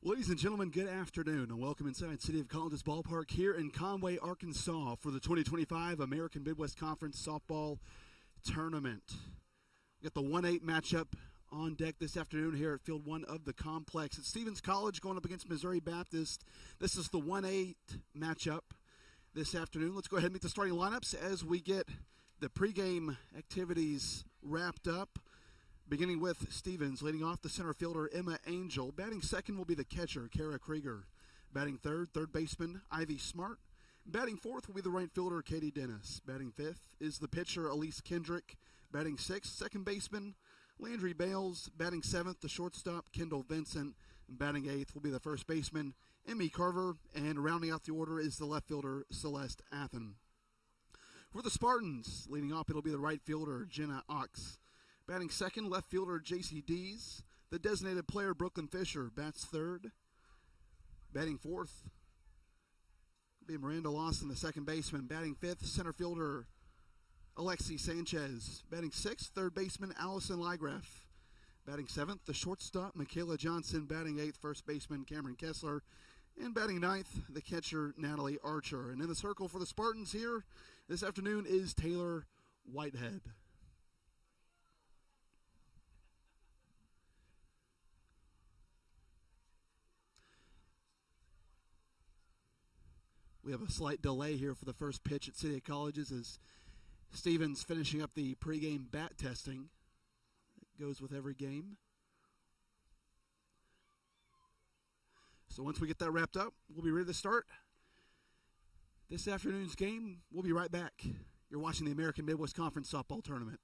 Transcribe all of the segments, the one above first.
Ladies and gentlemen, good afternoon and welcome inside City of College's ballpark here in Conway, Arkansas for the 2025 American Midwest Conference Softball Tournament. We got the 1-8 matchup on deck this afternoon here at Field 1 of the complex. It's Stevens College going up against Missouri Baptist. This is the 1-8 matchup this afternoon. Let's go ahead and meet the starting lineups as we get the pregame activities wrapped up. Beginning with Stevens, leading off the center fielder, Emma Angel. Batting second will be the catcher, Kara Krieger. Batting third baseman, Ivy Smart. Batting fourth will be the right fielder, Katie Dennis. Batting fifth is the pitcher, Elise Kendrick. Batting sixth, second baseman, Landry Bales. Batting seventh, the shortstop, Kendall Vincent. And batting eighth will be the first baseman, Emmy Carver. And rounding out the order is the left fielder, Celeste Athen. For the Spartans, leading off, it'll be the right fielder, Jenna Ox. Batting second, left fielder J.C. Dees. The designated player, Brooklyn Fisher, bats third. Batting fourth, be Miranda Lawson, the second baseman. Batting fifth, center fielder Alexi Sanchez. Batting sixth, third baseman Allison Lygraf. Batting seventh, the shortstop Michaela Johnson. Batting eighth, first baseman Cameron Kessler. And batting ninth, the catcher Natalie Archer. And in the circle for the Spartans here this afternoon is Taylor Whitehead. We have a slight delay here for the first pitch at City of Colleges as Stevens finishing up the pregame bat testing. It goes with every game. So once we get that wrapped up, we'll be ready to start this afternoon's game. We'll be right back. You're watching the American Midwest Conference Softball Tournament.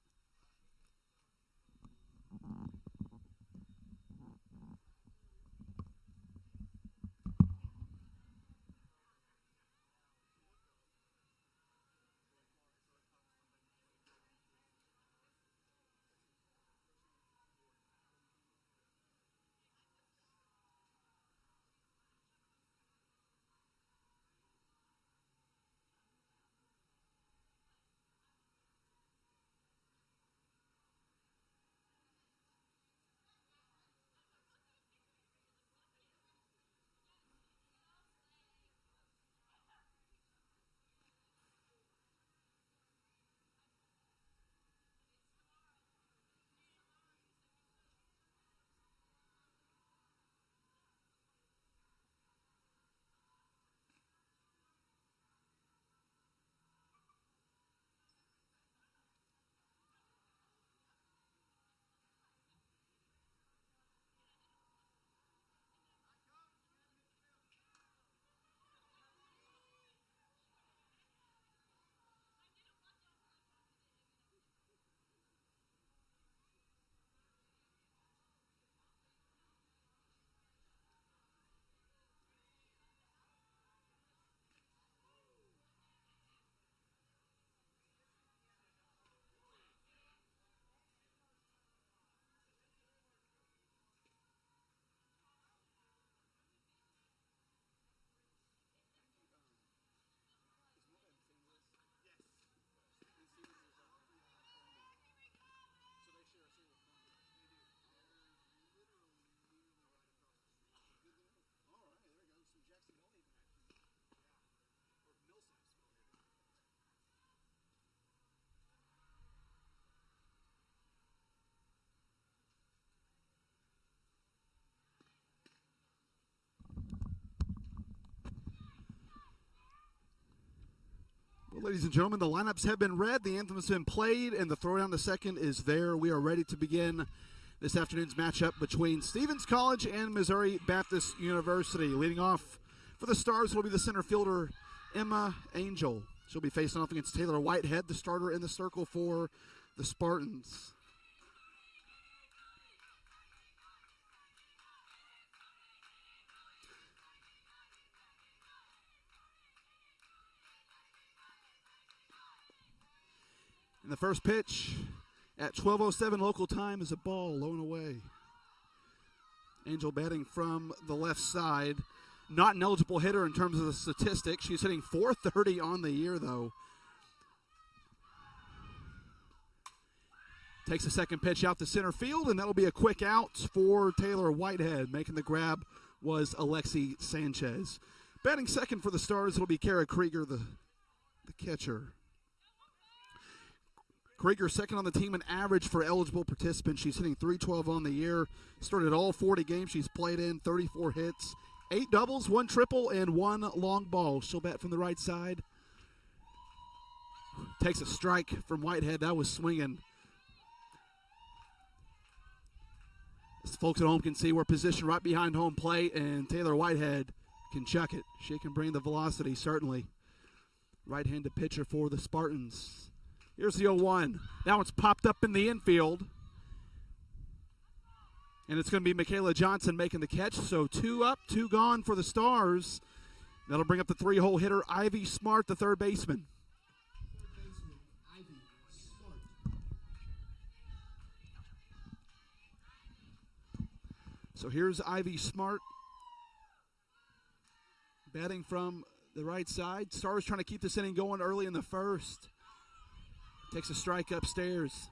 Well, ladies and gentlemen, the lineups have been read, the anthem has been played, and the throwdown to second is there. We are ready to begin this afternoon's matchup between Stevens College and Missouri Baptist University. Leading off for the Stars will be the center fielder, Emma Angel. She'll be facing off against Taylor Whitehead, the starter in the circle for the Spartans. And the first pitch at 12:07 local time is a ball, low and away. Angel batting from the left side. Not an eligible hitter in terms of the statistics. She's hitting .430 on the year, though. Takes a second pitch out to center field, and that'll be a quick out for Taylor Whitehead. Making the grab was Alexi Sanchez. Batting second for the Stars, it'll be Kara Krieger, the catcher. Krieger second on the team in average for eligible participants. She's hitting .312 on the year. Started all 40 games she's played in, 34 hits, 8 doubles, 1 triple, and 1 long ball. She'll bat from the right side. Takes a strike from Whitehead. That was swinging. As folks at home can see, we're positioned right behind home plate, and Taylor Whitehead can chuck it. She can bring the velocity, certainly. Right-handed pitcher for the Spartans. Here's the 0-1. Now it's popped up in the infield. And it's going to be Michaela Johnson making the catch. So 2 up, 2 gone for the Stars. That'll bring up the 3-hole hitter, Ivy Smart, the third baseman. So here's Ivy Smart batting from the right side. Stars trying to keep this inning going early in the first. Takes a strike upstairs.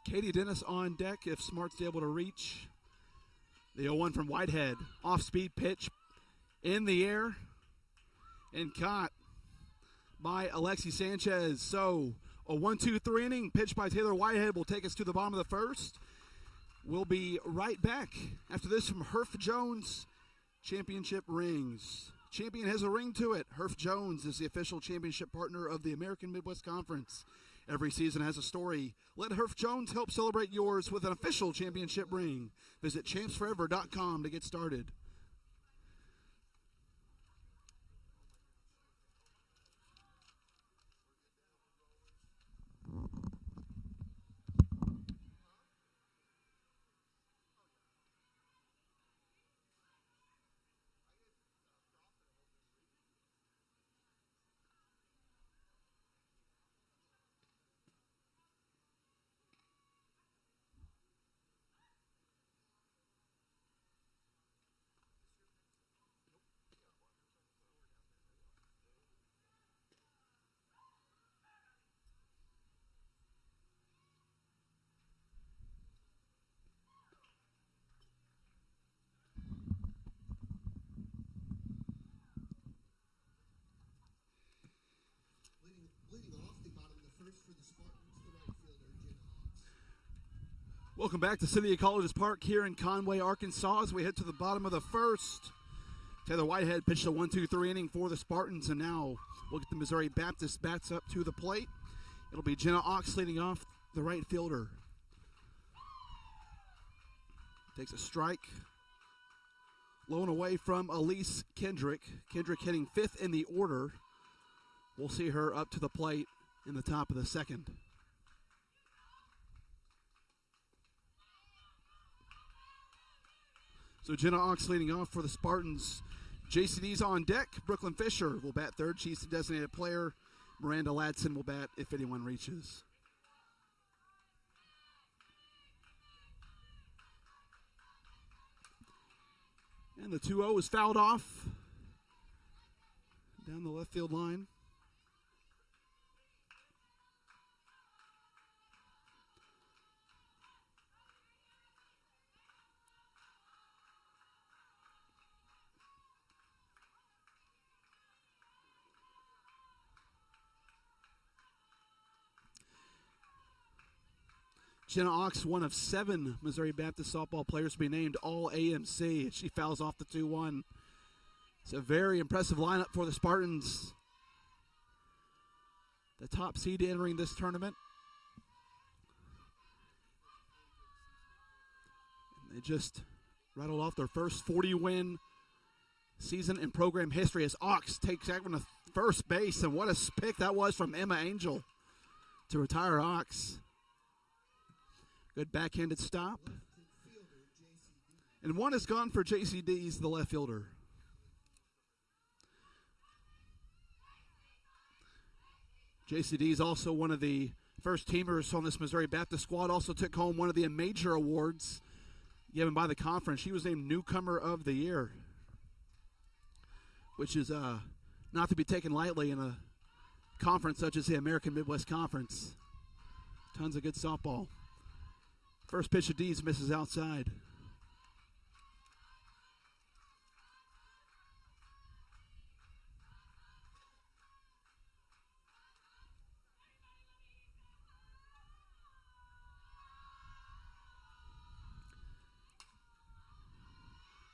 Katie Dennis on deck if Smart's able to reach. The 0-1 from Whitehead. Off-speed pitch in the air and caught by Alexi Sanchez. So a 1-2-3 inning pitched by Taylor Whitehead will take us to the bottom of the first. We'll be right back after this from Herff Jones Championship Rings. Champion has a ring to it. Herff Jones is the official championship partner of the American Midwest Conference. Every season has a story. Let Herff Jones help celebrate yours with an official championship ring. Visit champsforever.com to get started. Welcome back to City of Colleges Park here in Conway, Arkansas, as we head to the bottom of the first. Taylor Whitehead pitched a 1-2-3 inning for the Spartans, and now we'll get the Missouri Baptist bats up to the plate. It'll be Jenna Ox leading off, the right fielder. Takes a strike. Low and away from Elise Kendrick. Kendrick hitting 5th in the order. We'll see her up to the plate in the top of the second. So Jenna Ox leading off for the Spartans. JCD's on deck. Brooklyn Fisher will bat third. She's the designated player. Miranda Ladson will bat if anyone reaches. And the 2-0 is fouled off down the left field line. Jenna Ox, one of 7 Missouri Baptist softball players to be named All-AMC. She fouls off the 2-1. It's a very impressive lineup for the Spartans. The top seed entering this tournament. And they just rattled off their first 40-win season in program history as Ox takes Agron to first base. And what a pick that was from Emma Angel to retire Ox. Good backhanded stop. And one is gone for JCD's, the left fielder. JCD is also one of the first teamers on this Missouri Baptist squad. Also took home one of the major awards given by the conference. She was named Newcomer of the Year, which is not to be taken lightly in a conference such as the American Midwest Conference. Tons of good softball. First pitch of D's misses outside.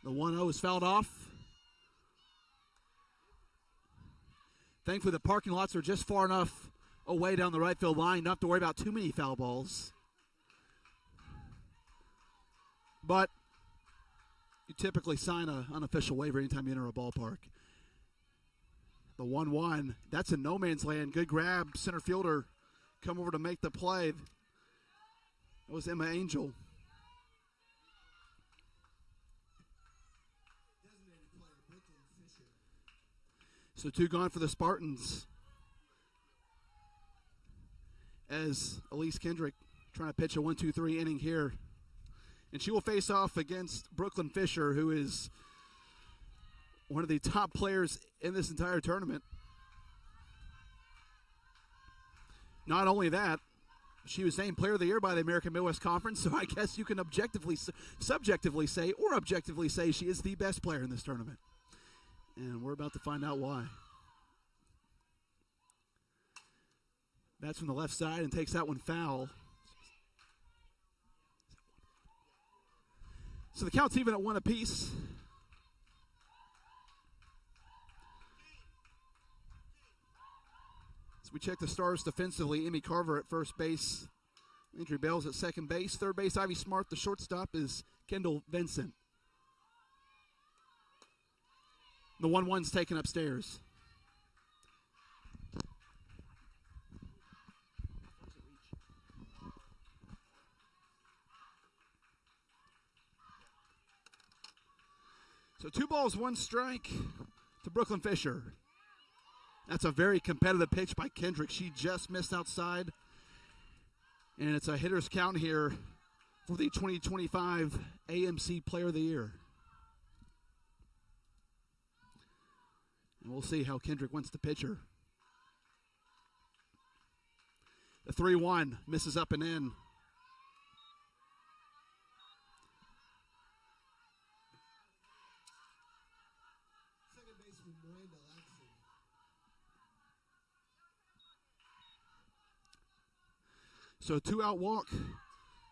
The 1-0 is fouled off. Thankfully, the parking lots are just far enough away down the right field line not to worry about too many foul balls. But you typically sign an unofficial waiver anytime you enter a ballpark. The 1-1, that's in no man's land. Good grab, center fielder come over to make the play. That was Emma Angel. So 2 gone for the Spartans as Elise Kendrick trying to pitch a 1-2-3 inning here. And she will face off against Brooklyn Fisher, who is one of the top players in this entire tournament. Not only that, she was named Player of the Year by the American Midwest Conference, so I guess you can subjectively say she is the best player in this tournament. And we're about to find out why. That's from the left side and takes that one foul. So the count's even at 1 apiece. So we check the Stars defensively. Emmy Carver at first base. Andrew Bell's at second base. Third base, Ivy Smart. The shortstop is Kendall Vincent. The 1-1's taken upstairs. So 2 balls, 1 strike to Brooklyn Fisher. That's a very competitive pitch by Kendrick. She just missed outside. And it's a hitter's count here for the 2025 AMC Player of the Year. And we'll see how Kendrick wants to pitch her. The 3-1 misses up and in. Second baseman Miranda Latson. So a 2-out walk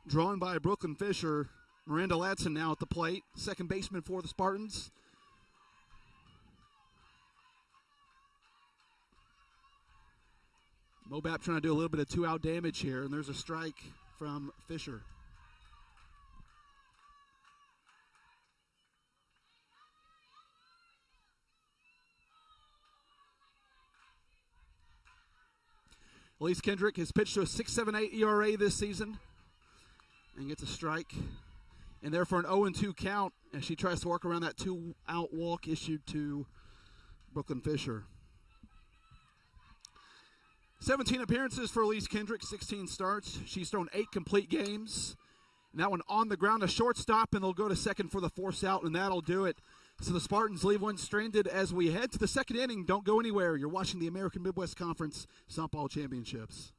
drawn by Brooklyn Fisher. Miranda Latson now at the plate. Second baseman for the Spartans. Mobap trying to do a little bit of 2-out damage here, and there's a strike from Fisher. Elise Kendrick has pitched to a 6.78 ERA this season and gets a strike. And therefore an 0-2 count as she tries to work around that 2-out walk issued to Brooklyn Fisher. 17 appearances for Elise Kendrick, 16 starts. She's thrown 8 complete games. And that one on the ground, a shortstop, and they'll go to second for the force out, and that'll do it. So the Spartans leave one stranded as we head to the second inning. Don't go anywhere. You're watching the American Midwest Conference Softball Championships.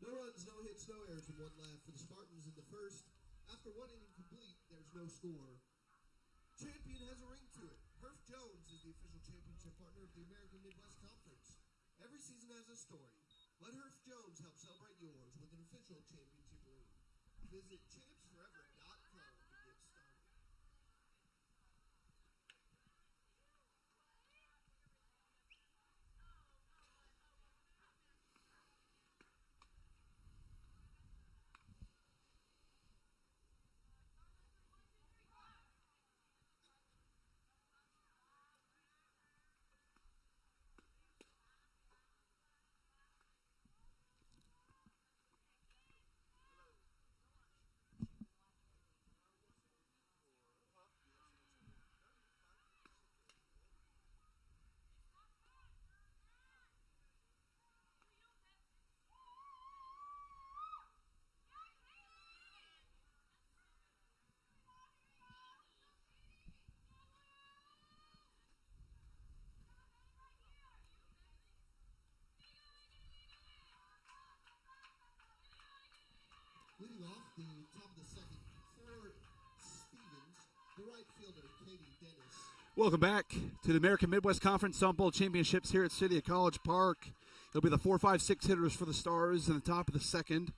No runs, no hits, no errors in 1 left for the Spartans in the first. After 1 inning complete, there's no score. Champion has a ring to it. Herf Jones is the official championship partner of the American Midwest Conference. Every season has a story. Let Herf Jones help celebrate yours with an official championship ring. Visit champsforever.com to get started. the top of the second for Stevens, the right fielder, Katie Dennis. Welcome back to the American Midwest Conference Softball Championships here at City of College Park. It'll be the 4, 5, 6 hitters for the Stars in the top of the second.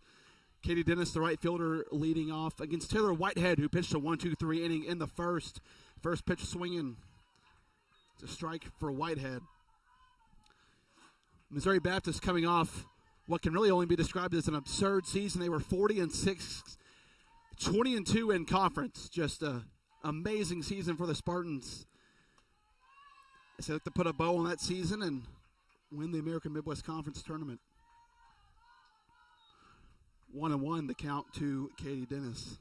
Katie Dennis, the right fielder, leading off against Taylor Whitehead, who pitched a 1-2-3 inning in the first. First pitch swinging. It's a strike for Whitehead. Missouri Baptist coming off what can really only be described as an absurd season. They were 40-6, 20-2 in conference. Just an amazing season for the Spartans. They look to put a bow on that season and win the American Midwest Conference tournament. 1-1 the count to Katie Dennis.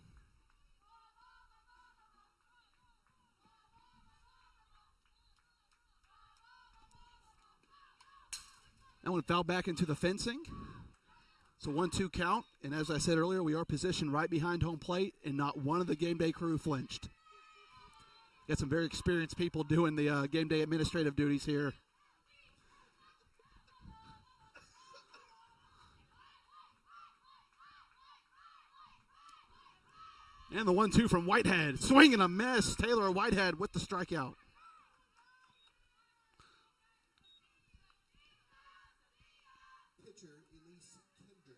That one fell back into the fencing. It's a 1-2 count, and as I said earlier, we are positioned right behind home plate, and not one of the game day crew flinched. Got some very experienced people doing the game day administrative duties here. And the 1-2 from Whitehead. Swing and a miss. Taylor Whitehead with the strikeout. Pitcher, Elise Kendrick.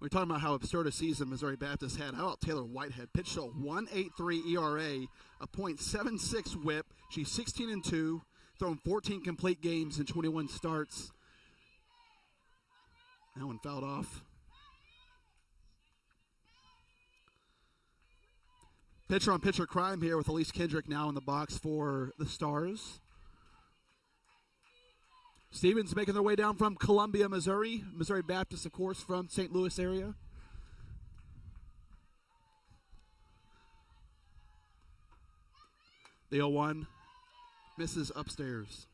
We're talking about how absurd a season Missouri Baptist had. How about Taylor Whitehead? Pitched a 1.83 ERA, a .76 whip. She's 16-2, thrown 14 complete games in 21 starts. That one fouled off. Pitcher-on-pitcher crime here with Elise Kendrick now in the box for the Stars. Stevens making their way down from Columbia, Missouri. Missouri Baptist, of course, from St. Louis area. The 0-1 misses upstairs.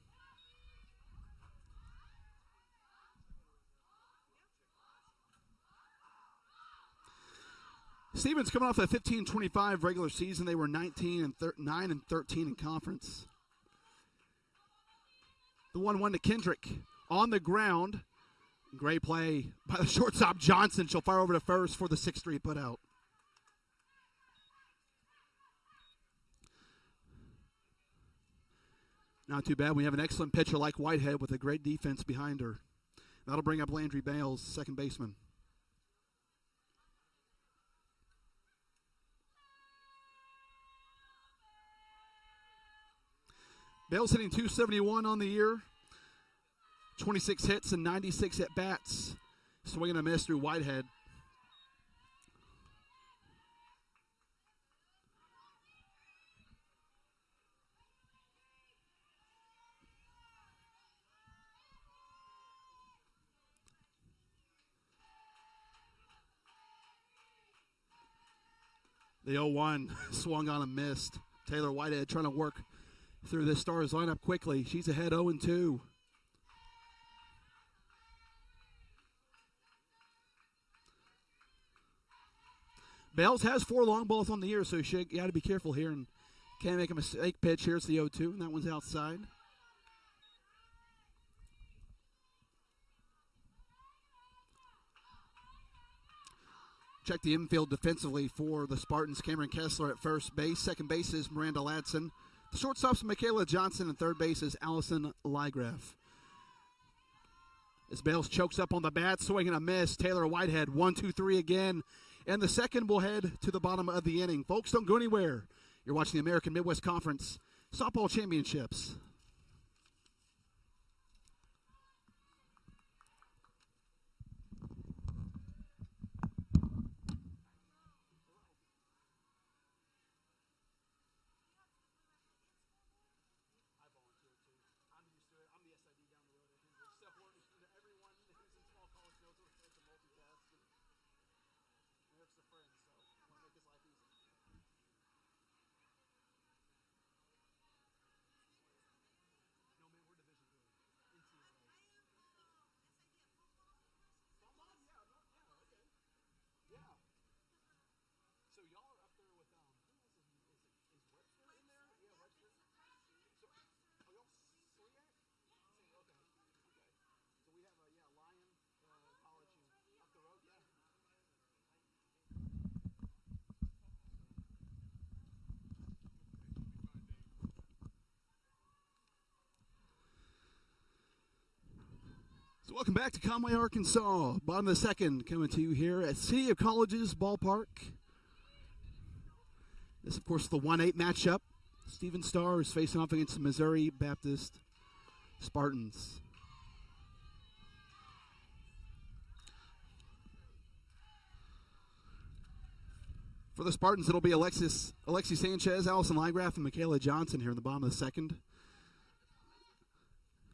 Stevens coming off a 15-25 regular season. They were 9-13 in conference. The 1-1 to Kendrick on the ground. Great play by the shortstop Johnson. She'll fire over to first for the 6-3 putout. Not too bad. We have an excellent pitcher like Whitehead with a great defense behind her. That'll bring up Landry Bales, second baseman. Bales hitting .271 on the year. 26 hits and 96 at-bats. Swing and a miss through Whitehead. The 0-1 swung on and missed. Taylor Whitehead trying to work through this Stars lineup quickly. She's ahead 0-2. Bales has 4 long balls on the year, so you got to be careful here and can't make a mistake pitch. Here's the 0-2, and that one's outside. Check the infield defensively for the Spartans. Cameron Kessler at first base. Second base is Miranda Ladson. The shortstop's Michaela Johnson, and third base is Allison Lygraf. As Bales chokes up on the bat, swing and a miss. Taylor Whitehead, 1-2-3 again. And the second will head to the bottom of the inning. Folks, don't go anywhere. You're watching the American Midwest Conference Softball Championships. So welcome back to Conway, Arkansas. Bottom of the second, coming to you here at City of Colleges Ballpark. This, of course, the 1-8 matchup. Stephen Starr is facing off against the Missouri Baptist Spartans. For the Spartans, it'll be Alexi Sanchez, Allison Lygraff, and Michaela Johnson here in the bottom of the second.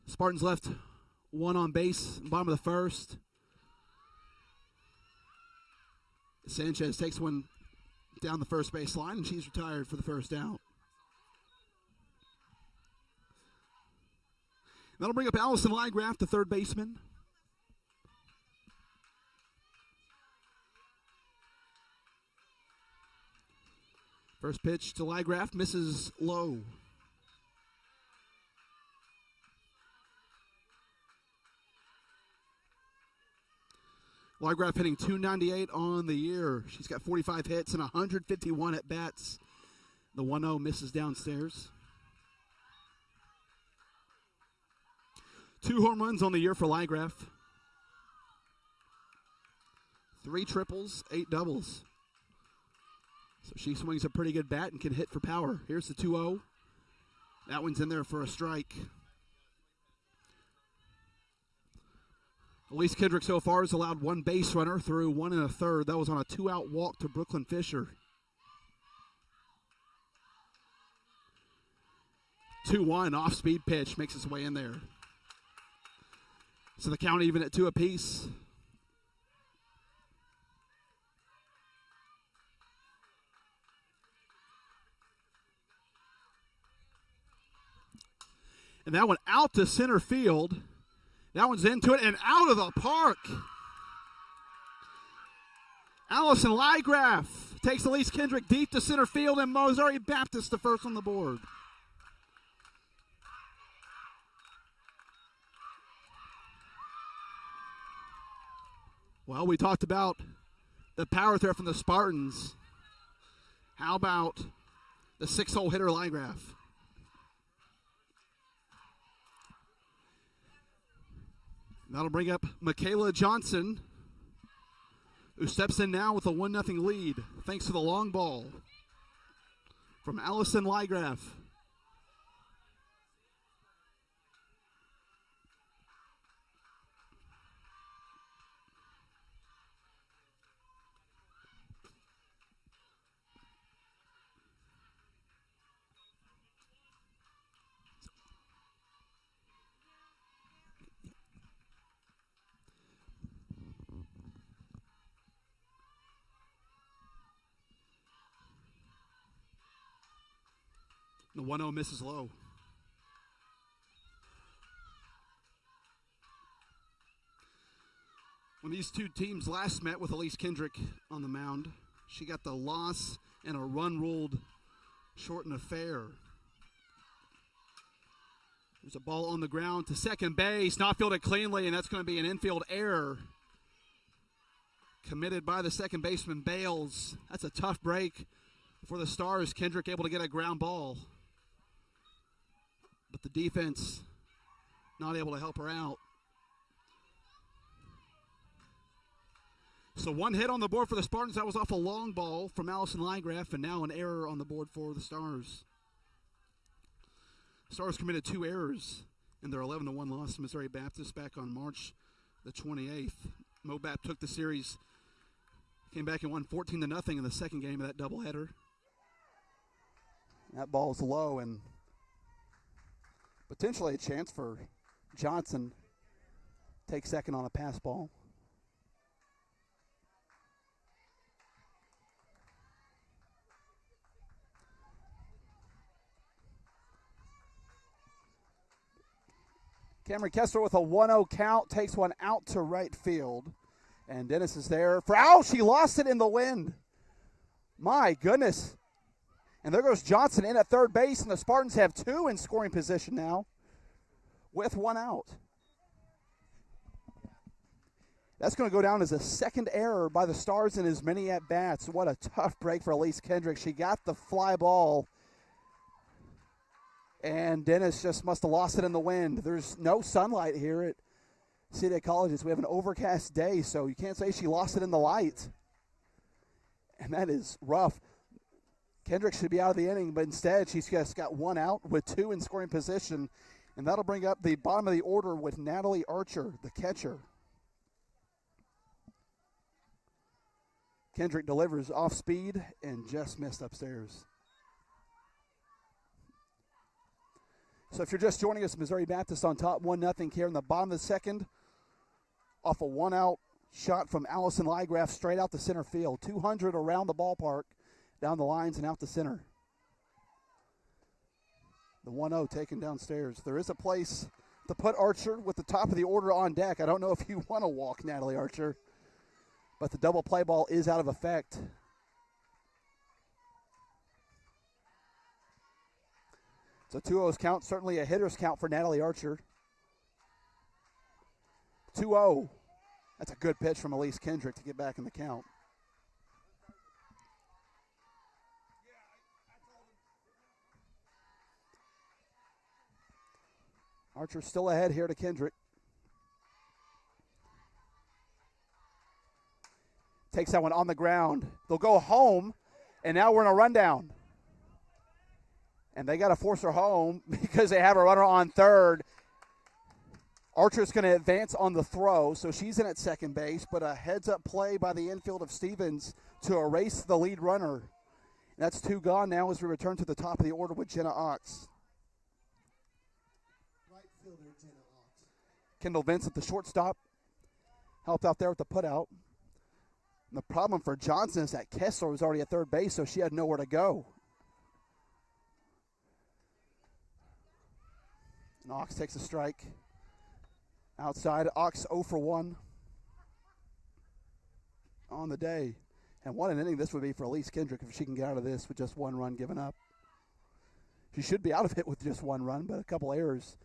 Spartans left one on base, bottom of the first. Sanchez takes one down the first base line, and she's retired for the first out. That'll bring up Allison Lygraff, the third baseman. First pitch to Lygraff, misses low. Lygraff hitting .298 on the year. She's got 45 hits and 151 at bats. The 1-0 misses downstairs. 2 home runs on the year for Lygraff. 3 triples, 8 doubles. So she swings a pretty good bat and can hit for power. Here's the 2-0. That one's in there for a strike. Elise Kendrick so far has allowed 1 base runner through 1 1/3. That was on a 2-out walk to Brooklyn Fisher. 2-1 off-speed pitch makes its way in there. So the count even at 2 apiece. And that one out to center field. That one's into it and out of the park. Allison Lygraff takes Elise Kendrick deep to center field, and Missouri Baptist the first on the board. Well, we talked about the power threat from the Spartans. How about the 6-hole hitter Lygraff? That'll bring up Michaela Johnson, who steps in now with a 1-0 lead, thanks to the long ball from Allison Lygraff. The 1-0 misses low. When these two teams last met with Elise Kendrick on the mound, she got the loss and a run ruled shortened affair. There's a ball on the ground to second base, not fielded cleanly, and that's going to be an infield error committed by the second baseman, Bales. That's a tough break for the Stars. Kendrick able to get a ground ball, but the defense not able to help her out. So 1 hit on the board for the Spartans. That was off a long ball from Allison Lygraff, and now an error on the board for the Stars. Stars committed 2 errors in their 11-1 loss to Missouri Baptist back on March the 28th. Mobap took the series, came back and won 14-0 in the second game of that doubleheader. That ball's low, and potentially a chance for Johnson to take second on a pass ball. Cameron Kessler with a 1-0 count takes one out to right field. And Dennis is there for out. She lost it in the wind. My goodness. And there goes Johnson in at third base, and the Spartans have 2 in scoring position now with 1 out. That's going to go down as a second error by the Stars in as many at-bats. What a tough break for Elise Kendrick. She got the fly ball, and Dennis just must have lost it in the wind. There's no sunlight here at City of Colleges. We have an overcast day, so you can't say she lost it in the light. And that is rough. Kendrick should be out of the inning, but instead she's just got one out with two in scoring position. And that'll bring up the bottom of the order with Natalie Archer, the catcher. Kendrick delivers off speed and just missed upstairs. So if you're just joining us, Missouri Baptist on top 1-0 here in the bottom of the second. Off a one-out shot from Allison Lygraf straight out to center field. 200 around the ballpark, down the lines and out to center. The 1-0 taken downstairs. There is a place to put Archer with the top of the order on deck. I don't know if you want to walk Natalie Archer, but the double play ball is out of effect. So 2-0's count, certainly a hitter's count for Natalie Archer. 2-0. That's a good pitch from Elise Kendrick to get back in the count. Archer still ahead here to Kendrick. Takes that one on the ground. They'll go home, and now we're in a rundown. And they got to force her home because they have a runner on third. Archer's going to advance on the throw, so she's in at second base, but a heads-up play by the infield of Stevens to erase the lead runner. And that's two gone now as we return to the top of the order with Jenna Ox. Right fielder Jenna Ox. Kendall Vincent, the shortstop, helped out there with the putout. And the problem for Johnson is that Kessler was already at third base, so she had nowhere to go. And Ox takes a strike. Outside, Ox 0 for 1 on the day. And what an inning this would be for Elise Kendrick if she can get out of this with just one run given up. She should be out of it with just one run, but a couple errors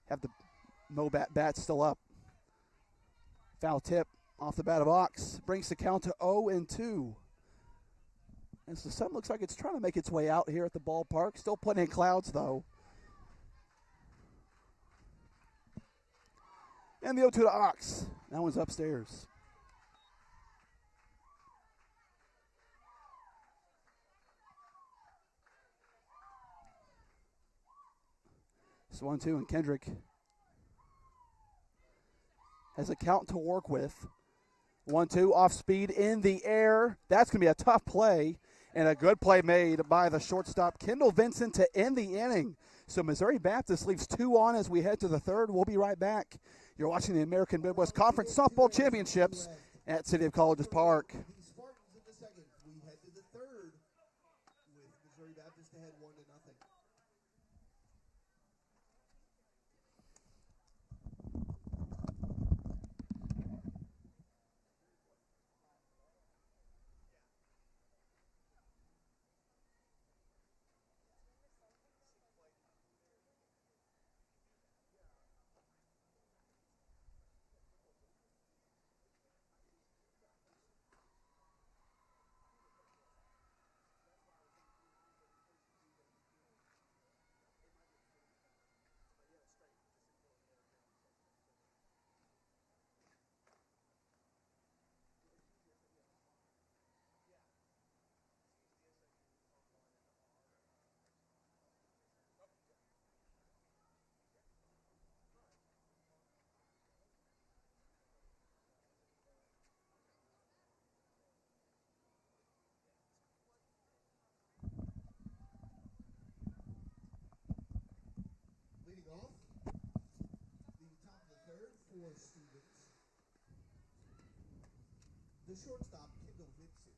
have the bat still up. Foul tip off the bat of Ox brings the count to 0-2. As the sun looks like it's trying to make its way out here at the ballpark. Still putting in clouds, though. And the 0-2 to Ox. That one's upstairs. It's 1-2, and Kendrick has a count to work with. 1-2, off speed in the air. That's going to be a tough play, and a good play made by the shortstop, Kendall Vincent, to end the inning. So Missouri Baptist leaves 2 on as we head to the third. We'll be right back. You're watching the American Midwest Conference Softball Championships at City of Colleges Park. The Spartans in the second. We head to the third with Missouri Baptist ahead 1-0. Leading off, the top of the third for Stevens. The shortstop, Kendall Vincent.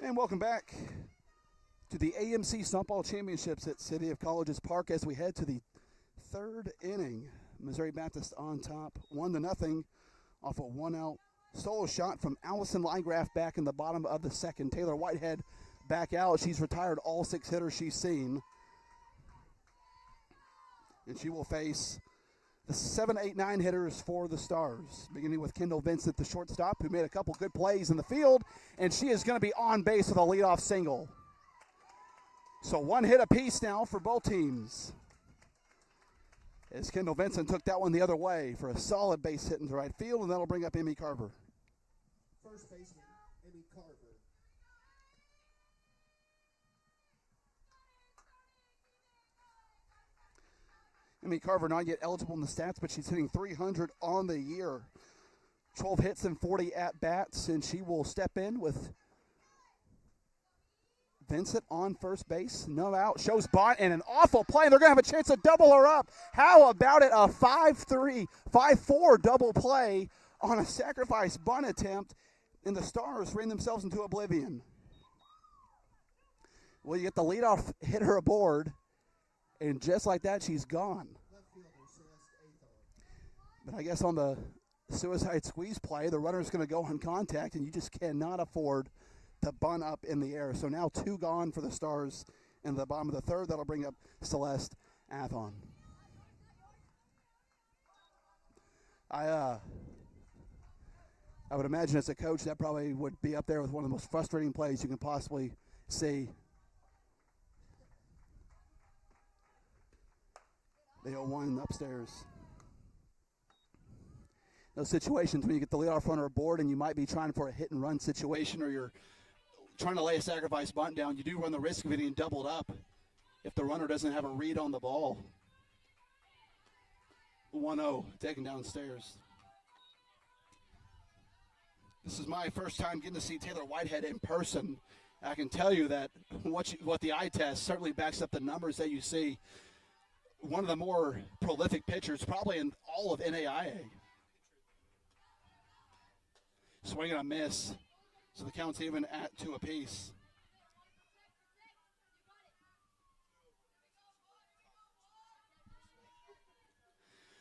And welcome back to the AMC Softball Championships at City of Colleges Park as we head to the third inning. Missouri Baptist on top, 1-0 off a one-out solo shot from Allison Lygraf back in the bottom of the second. Taylor Whitehead back out. She's retired all 6 hitters she's seen. And she will face the 7, 8, 9 hitters for the Stars, beginning with Kendall Vincent, the shortstop, who made a couple good plays in the field, and she is going to be on base with a leadoff single. So 1 hit apiece now for both teams. as Kendall Vincent took that one the other way for a solid base hit into right field, and that'll bring up Emmy Carver. First baseman, Emmy Carver. Emmy Carver not yet eligible in the stats, but she's hitting .300 on the year. 12 hits and 40 at-bats, and she will step in with Vincent on first base. No out. Shows bunt and an awful play, and they're going to have a chance to double her up. How about it? A 5-3, 5-4 double play on a sacrifice bunt attempt, and the Stars ran themselves into oblivion. Well, you get the leadoff hitter aboard, and just like that, she's gone. But I guess on the suicide squeeze play, the runner's going to go on contact, and you just cannot afford to bunt up in the air. So now 2 gone for the Stars in the bottom of the third. That'll bring up Celeste Athon. I would imagine as a coach that probably would be up there with one of the most frustrating plays you can possibly see. The 0-1 upstairs. Those situations when you get the leadoff runner aboard and you might be trying for a hit and run situation, or you're trying to lay a sacrifice bunt down, you do run the risk of getting doubled up if the runner doesn't have a read on the ball. 1-0 taken downstairs. This is my first time getting to see Taylor Whitehead in person. I can tell you that what the eye test certainly backs up the numbers that you see. One of the more prolific pitchers probably in all of NAIA. Swing and a miss. So the count's even at 2 apiece.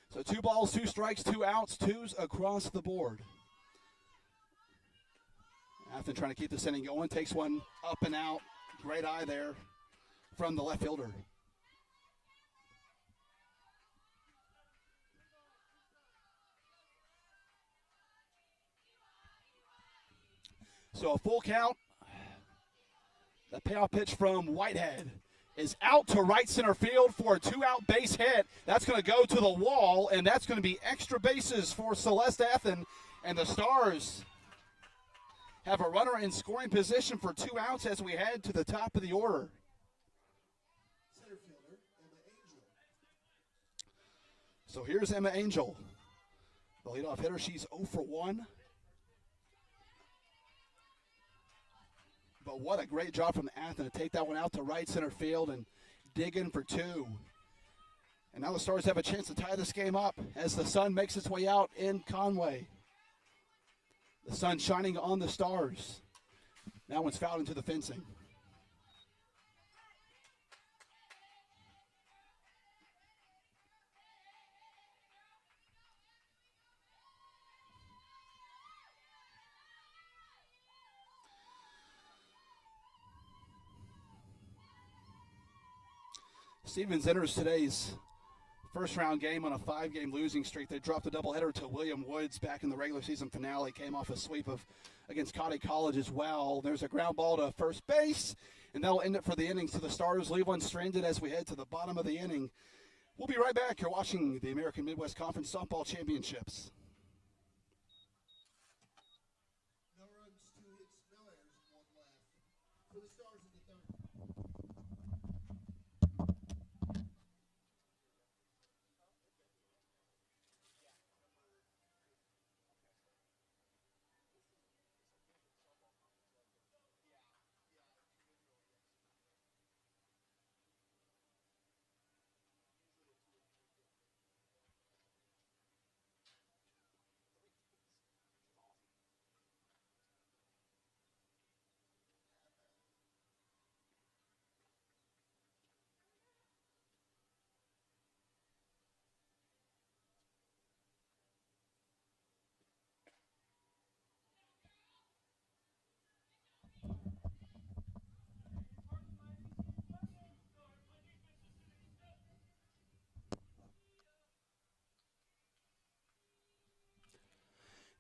So 2 balls, 2 strikes, 2 outs, 2s across the board. Athon trying to keep this inning going. Takes one up and out. Great eye there from the left fielder. So a full count. The payoff pitch from Whitehead is out to right center field for a 2-out base hit. That's going to go to the wall, and that's going to be extra bases for Celeste Athon. And the Stars have a runner in scoring position for 2 outs as we head to the top of the order. Center fielder, Emma Angel. So here's Emma Angel, the leadoff hitter. She's 0 for 1. But what a great job from Athon to take that one out to right center field and dig in for 2. And now the Stars have a chance to tie this game up as the sun makes its way out in Conway. The sun shining on the Stars. That one's fouled into the fencing. Stevens enters today's first-round game on a 5-game losing streak. They dropped a doubleheader to William Woods back in the regular season finale. Came off a sweep against Cotty College as well. There's a ground ball to first base, and that'll end it for the innings. So the Stars leave one stranded as we head to the bottom of the inning. We'll be right back. You're watching the American Midwest Conference Softball Championships. No runs, 2 hits, no errors, 1 left. For the Stars in the third.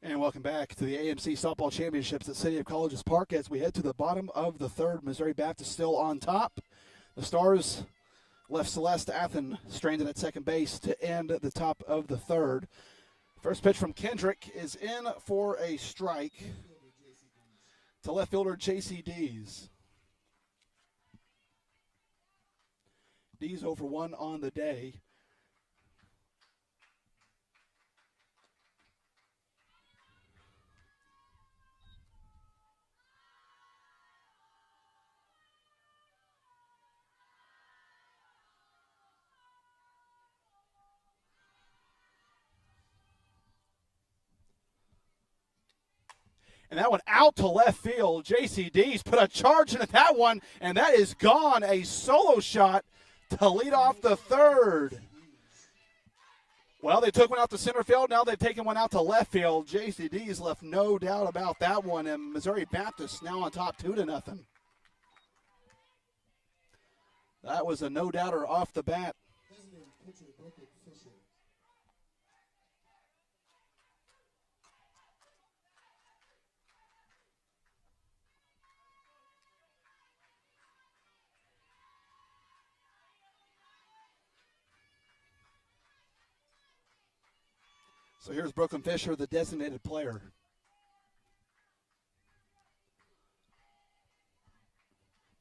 And welcome back to the AMC Softball Championships at City of Colleges Park as we head to the bottom of the third. Missouri Baptist still on top. The Stars left Celeste Athen stranded at second base to end the top of the third. First pitch from Kendrick is in for a strike to left fielder J.C. Dees. Dees 0 for 1 on the day. And that one out to left field. J.C. Dees put a charge into that one, and that is gone. A solo shot to lead off the third. Well, they took one out to center field. Now they've taken one out to left field. J.C. Dees left no doubt about that one, and Missouri Baptist now on top 2-0. That was a no-doubter off the bat. So here's Brooklyn Fisher, the designated player.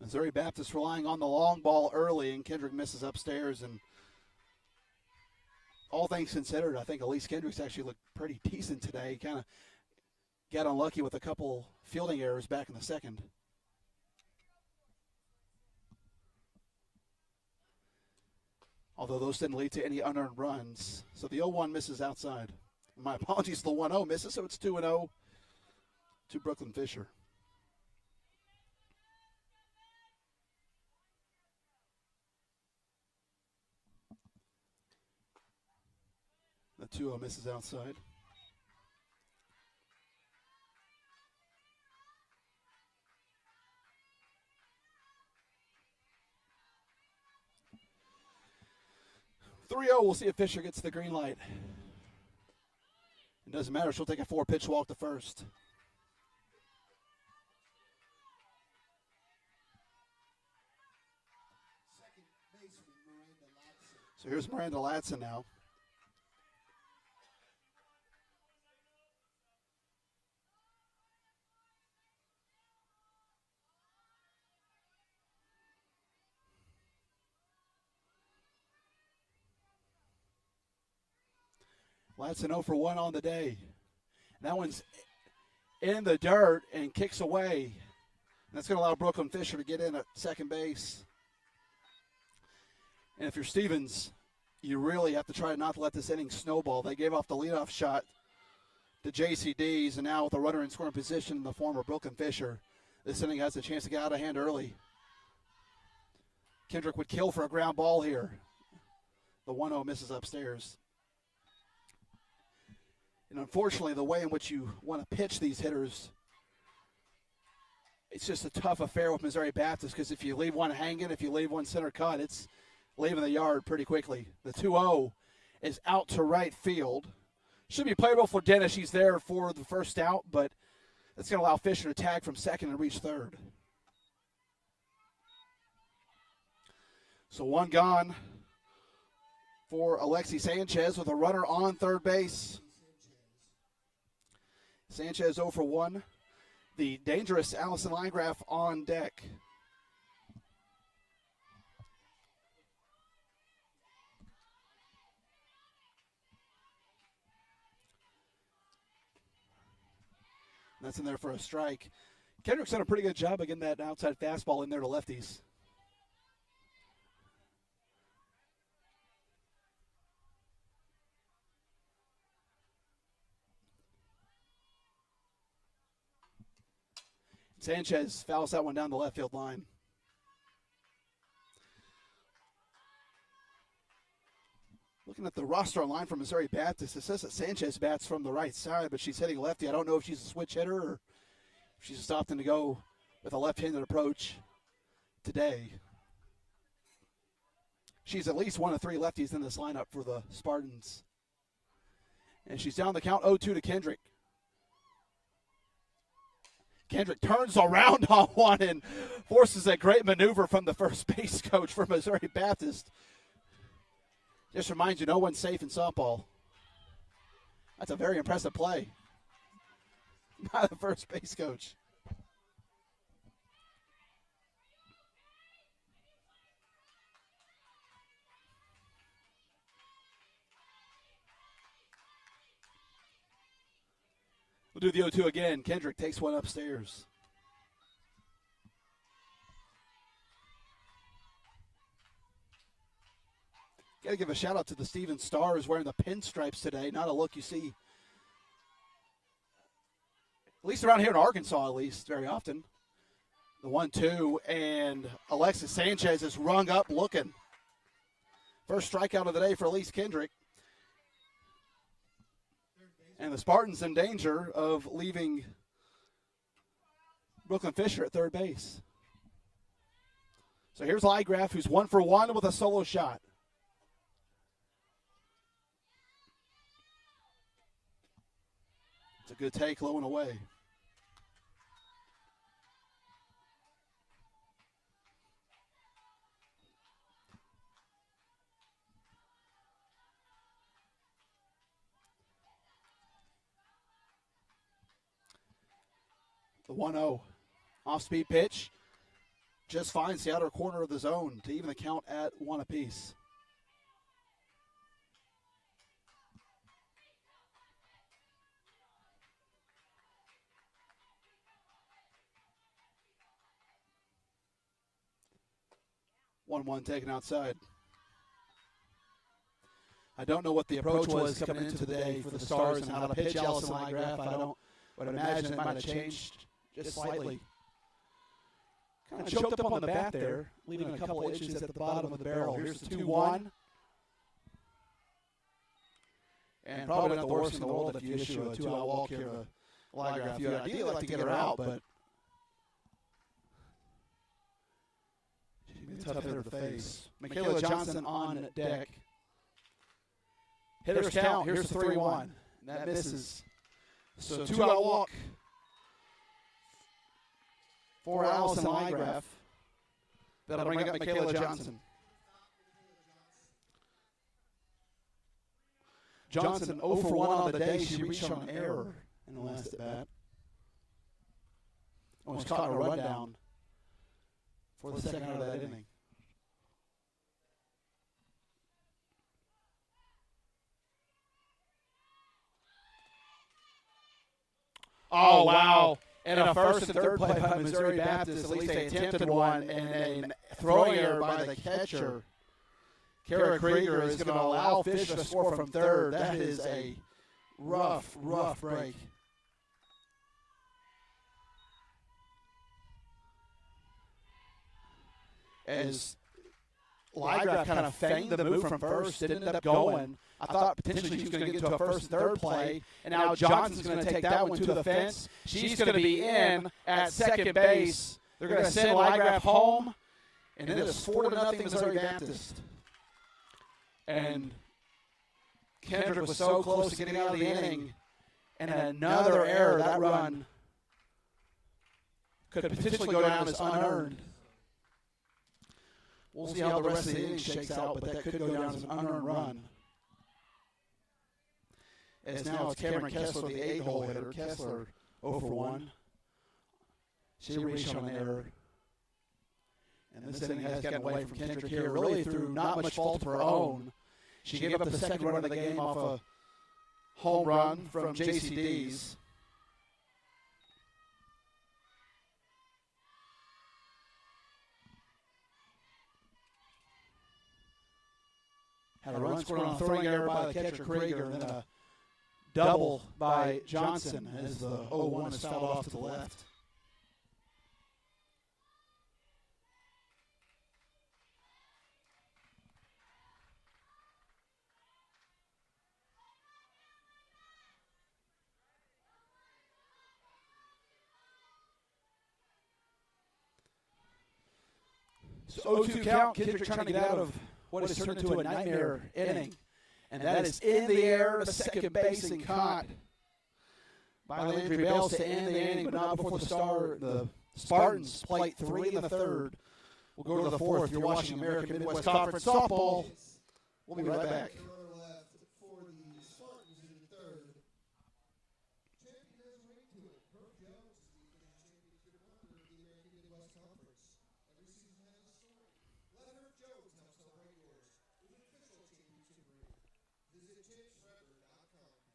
Missouri Baptist relying on the long ball early, and Kendrick misses upstairs. And all things considered, I think Elise Kendricks actually looked pretty decent today. Kind of got unlucky with a couple fielding errors back in the second. Although those didn't lead to any unearned runs. So the 0-1 misses outside. My apologies, the 1-0 misses, so it's 2-0 to Brooklyn Fisher. The 2-0 misses outside. We'll see if Fisher gets the green light. It doesn't matter. She'll take a 4-pitch walk to first. So here's Miranda Latson now. Latson 0 for 1 on the day. That one's in the dirt and kicks away. That's going to allow Brooklyn Fisher to get in at second base. And if you're Stevens, you really have to try not to let this inning snowball. They gave off the leadoff shot to J.C. Dees, and now with a runner in scoring position in the form of Brooklyn Fisher, this inning has a chance to get out of hand early. Kendrick would kill for a ground ball here. The 1-0 misses upstairs. And unfortunately, the way in which you want to pitch these hitters, it's just a tough affair with Missouri Baptist, because if you leave one hanging, if you leave one center cut, it's leaving the yard pretty quickly. The 2-0 is out to right field. Should be playable for Dennis. She's there for the first out, but that's going to allow Fisher to tag from second and reach third. So one gone for Alexi Sanchez with a runner on third base. Sanchez 0 for 1. The dangerous Allison Landgraf on deck. That's in there for a strike. Kendrick's done a pretty good job of getting that outside fastball in there to lefties. Sanchez fouls that one down the left field line. Looking at the roster line from Missouri Baptist, it says that Sanchez bats from the right side, but she's hitting lefty. I don't know if she's a switch hitter or if she's just opting to go with a left-handed approach today. She's at least one of 3 lefties in this lineup for the Spartans. And she's down the count 0-2 to Kendrick. Kendrick turns around on one and forces a great maneuver from the first base coach for Missouri Baptist. Just reminds you, no one's safe in softball. That's a very impressive play by the first base coach. We'll do the 0-2 again. Kendrick takes one upstairs. Got to give a shout out to the Stevens Stars wearing the pinstripes today. Not a look you see, at least around here in Arkansas, at least, very often. The 1-2, and Alexis Sanchez is rung up looking. First strikeout of the day for Elise Kendrick. And the Spartans in danger of leaving Brooklyn Fisher at third base. So here's Lygraf, who's 1 for 1 with a solo shot. It's a good take, low and away. The 1-0 off-speed pitch just finds the outer corner of the zone to even the count at 1 apiece. One taken outside. I don't know what the approach was coming into the day for the Stars and how to pitch Allison Lygraf. I would imagine it might have changed just slightly. Kind of choked up on the bat there, leaving a couple inches at the bottom of the barrel. Here's the 2-1. And probably not the worst in the world if you issue a 2-out walk here to Lygraf. You'd ideally like to get her out, but she'd be a tough hitter to face. Michaela Johnson on deck. Hitter's count. Here's the 3-1. That misses. So 2-out walk for Allison Lygraf. That'll bring up Michaela Johnson. Johnson 0 for 1 on the day. She reached on an error in the last at bat. Almost caught a rundown for the second out of that inning. Oh, wow. And a first and third play by Missouri Baptist. At least they attempted one, and a throwing error by the catcher. Kara Krieger is going to allow Fish to score from third. That is a rough break. As Lygraf kind of feigned the move from first, didn't end up going. I thought potentially she was going to get to a first and third play, and now Johnson's going to take that one to the fence. She's going to be in at second base. They're going to send Lygraf home, and it is 4-0 Missouri Baptist. And Kendrick was so close to getting out of the inning, and another error. That run could potentially go down as unearned. We'll see how the rest of the inning shakes out, but that could go down as an unearned run. As now it's Cameron Kessler, the 8-hole hitter. Kessler 0 for 1. She reached on an error. And this inning has gotten away from Kendrick here, really through not much fault of her own. She gave up the second run of the game off a home run from JCD's. Had a run scored on a throwing error by the catcher Krieger, and then a double by Johnson as the 0-1 is fouled off to the left. So 0-2 count, Kendrick trying to get out of what has turned into a nightmare inning. And that is in the air to second base and caught. by Landry Bales to end the inning, but not before the Spartans plate 3 in the third. We'll go to the fourth. You're watching American Midwest Conference Softball. We'll be right back. Runner left for the Spartans in the third. Champion has a ring to it. Herb Jones is the championship partner of the American Midwest Conference. Every season has a story. Let Herb Jones help celebrate yours with an official championship ring. Visit champsforever.com to get started.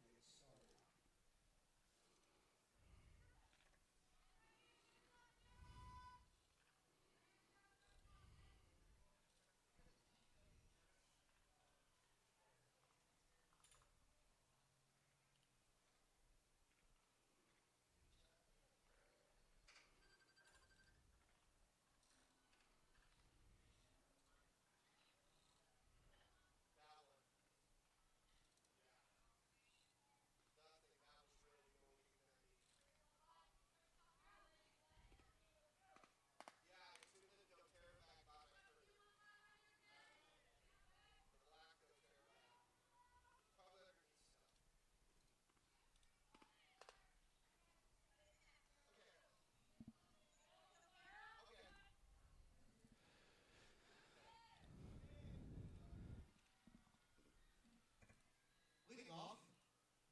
Leading off,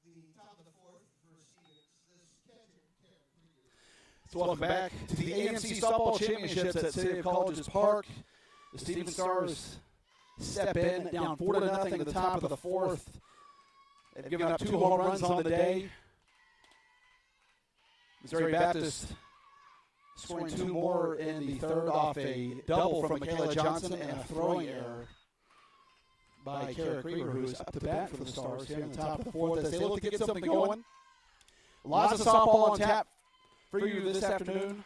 the top of the fourth for Stevens, this catcher, Karen Krieger. So welcome back to the AMC Softball Championships at City of Colleges Park. The Stevens Stars step in, down 4-0 at the top of the fourth. They've given up 2 home runs on the day. Missouri Baptist scoring 2 more in the third off a double from Michaela Johnson and a throwing error by Kara Krieger, who is up to bat for the Stars here in the top of the fourth as they look to get something going. Lots of softball on tap for you this afternoon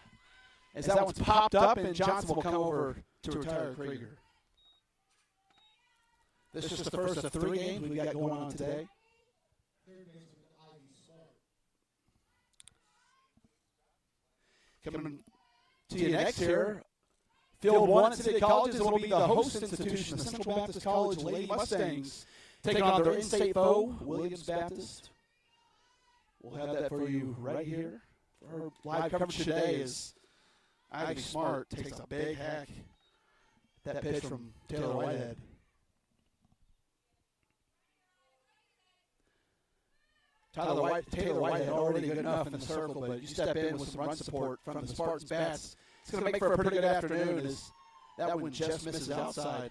as that one's popped up and Johnson will come over to retire Krieger. This is just the first of 3 games we got going on today. Third baseman Ivy Smart. Coming to you next here, Field 1 at City Colleges will be the host institution, the Central Baptist College Lady Mustangs, taking on their in-state foe, Williams Baptist. We'll have that for you right here. For our live coverage today is Ivy Smart takes a big hack at that pitch from Taylor Whitehead. Taylor Whitehead already good enough in the circle, but you step in with some run support from the Spartans bats. It's going to make for a pretty good afternoon as that one just misses outside.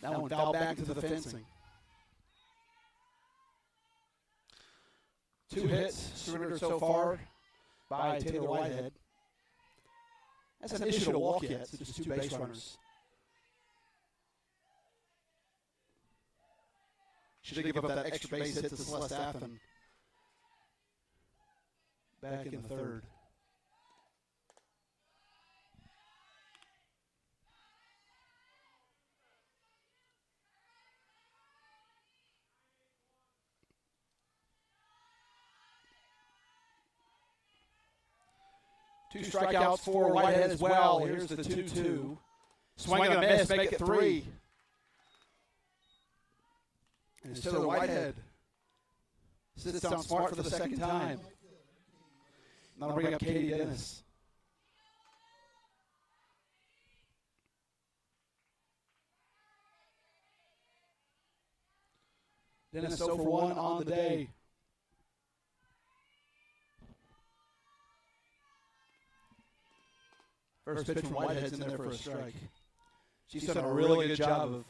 That one fouled back into the fencing. 2 hits surrendered so far by Taylor Whitehead. That's an issue to walk yet, so just 2 base runners. She did give up that extra base hit to Celeste Athen back in the third. Two strikeouts for Whitehead as well. Here's the 2-2. Swing and a miss, make it 3. And it's Taylor Whitehead. Sits down Smart for the second time. And that'll bring up Katie Dennis. Dennis 0 for 1 on the day. First pitch from Whitehead's in there for a strike. She's done a really good job of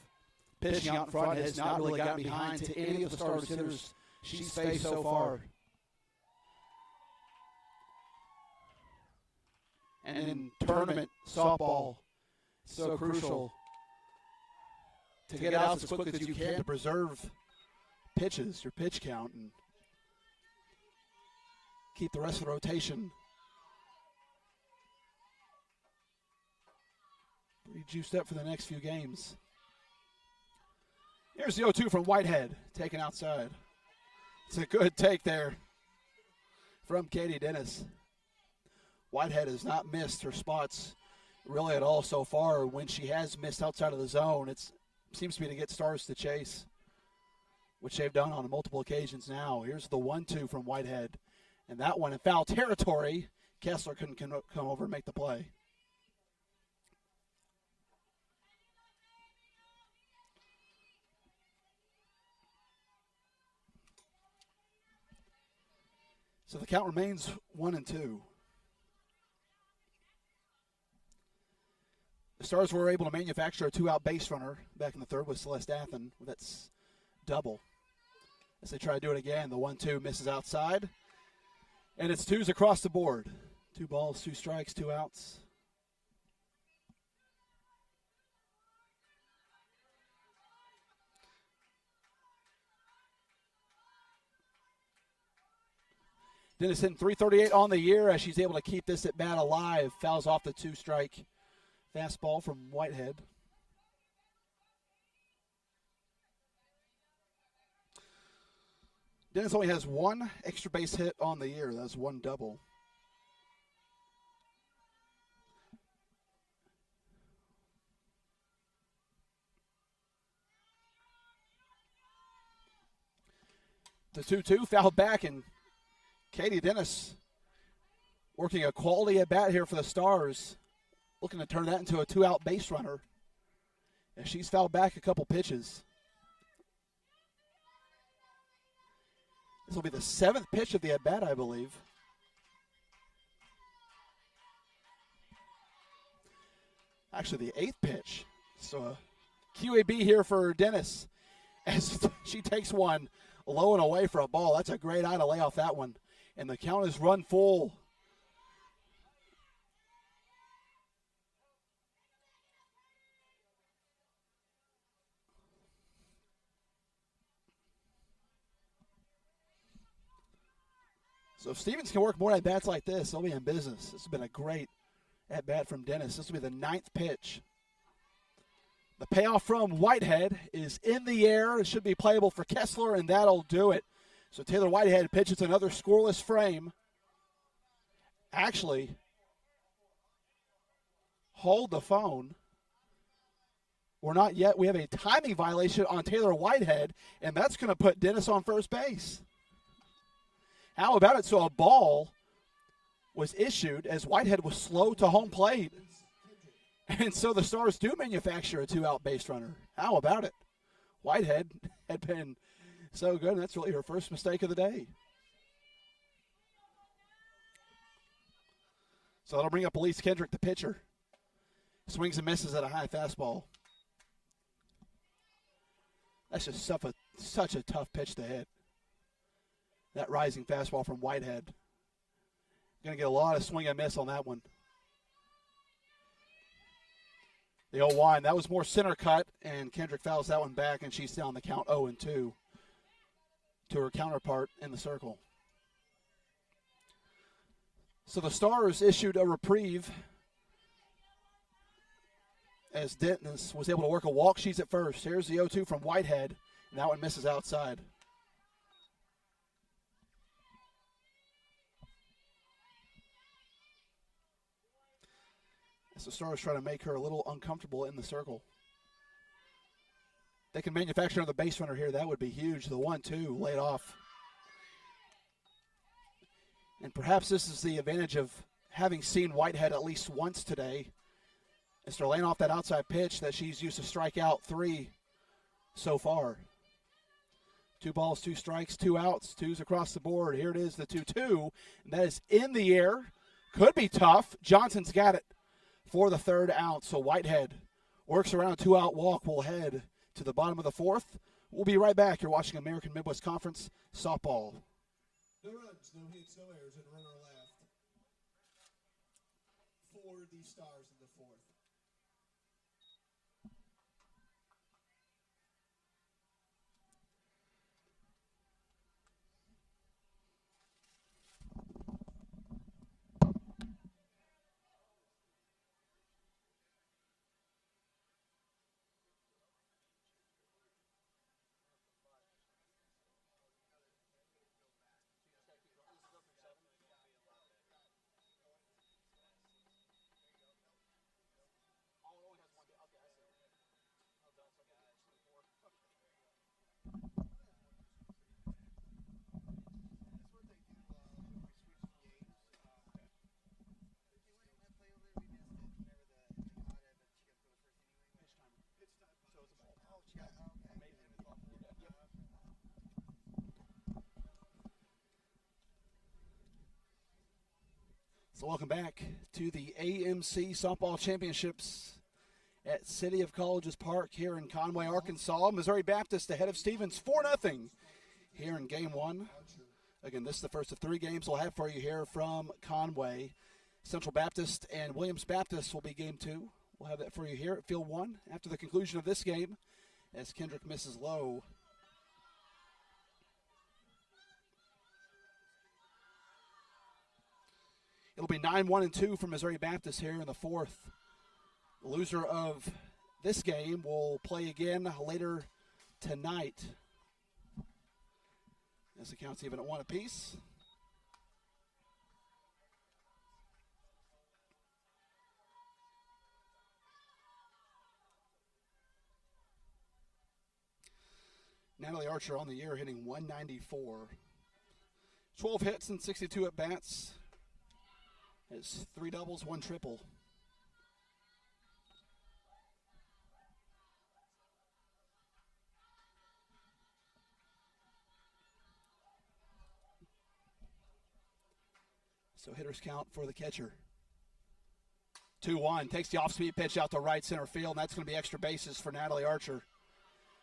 pitching out in front. Has not really gotten behind to any of the Stars hitters she's faced so far. And in tournament softball, it's so crucial to get out as quickly as you can to preserve pitches, your pitch count, and keep the rest of the rotation pretty juiced up for the next few games. Here's the 0-2 from Whitehead, taken outside. It's a good take there from Katie Dennis. Whitehead has not missed her spots really at all so far. When she has missed outside of the zone, it seems to be to get Stars to chase, which they've done on multiple occasions now. Here's the 1-2 from Whitehead. And that one in foul territory. Kessler couldn't come over and make the play. So the count remains 1-2. The Stars were able to manufacture a 2-out base runner back in the third with Celeste Athen. That's double. As they try to do it again, the 1-2 misses outside. And it's 2s across the board. 2 balls, 2 strikes, 2 outs. Dennis hitting .338 on the year as she's able to keep this at bat alive. Fouls off the 2-strike fastball from Whitehead. Dennis only has 1 extra base hit on the year. That's 1 double. The 2-2 fouled back, and Katie Dennis working a quality at bat here for the Stars, looking to turn that into a 2-out base runner. And she's fouled back a couple pitches. This will be the 7th pitch of the at bat, I believe. Actually, the 8th pitch. So QAB here for Dennis as she takes one low and away for a ball. That's a great eye to lay off that one. And the count is run full. So if Stevens can work more at-bats like this, they'll be in business. This has been a great at-bat from Dennis. This will be the 9th pitch. The payoff from Whitehead is in the air. It should be playable for Kessler, and that'll do it. So Taylor Whitehead pitches another scoreless frame. Actually, hold the phone. We're not yet. We have a timing violation on Taylor Whitehead, and that's going to put Dennis on first base. How about it? So a ball was issued as Whitehead was slow to home plate. And so the Stars do manufacture a 2-out base runner. How about it? Whitehead had been so good, and that's really her first mistake of the day. So that'll bring up Elise Kendrick, the pitcher. Swings and misses at a high fastball. That's just such a tough pitch to hit. That rising fastball from Whitehead. Going to get a lot of swing and miss on that one. The 0-1, that was more center cut, and Kendrick fouls that one back, and she's down the count 0-2 to her counterpart in the circle. So the Stars issued a reprieve as Dennis was able to work a walk. She's at first. Here's the 0-2 from Whitehead, and that one misses outside. As the Stars try to make her a little uncomfortable in the circle. They can manufacture another base runner here. That would be huge. The 1-2 laid off. And perhaps this is the advantage of having seen Whitehead at least once today. As they're laying off that outside pitch that she's used to strike out 3 so far. 2 balls, 2 strikes, 2 outs, 2s across the board. Here it is, the 2-2. And that is in the air. Could be tough. Johnson's got it for the 3rd out. So Whitehead works around a 2-out walk. We'll head to the bottom of the 4th. We'll be right back. You're watching American Midwest Conference softball. No runs, no hits, no errors, and runner left for the Stars in the 4th. So welcome back to the AMC Softball Championships at City of Colleges Park here in Conway, Arkansas. Missouri Baptist ahead of Stevens 4-0 here in Game 1. Again, this is the first of 3 games we'll have for you here from Conway. Central Baptist and Williams Baptist will be Game 2. We'll have that for you here at Field 1 after the conclusion of this game as Kendrick misses low. It'll be 9-1-2 for Missouri Baptist here in the 4th. The loser of this game will play again later tonight. As the count's even at 1 apiece. Natalie Archer on the year hitting .194. 12 hits and 62 at-bats. It's 3 doubles, 1 triple. So hitters count for the catcher. 2-1, takes the off-speed pitch out to right center field, and that's going to be extra bases for Natalie Archer.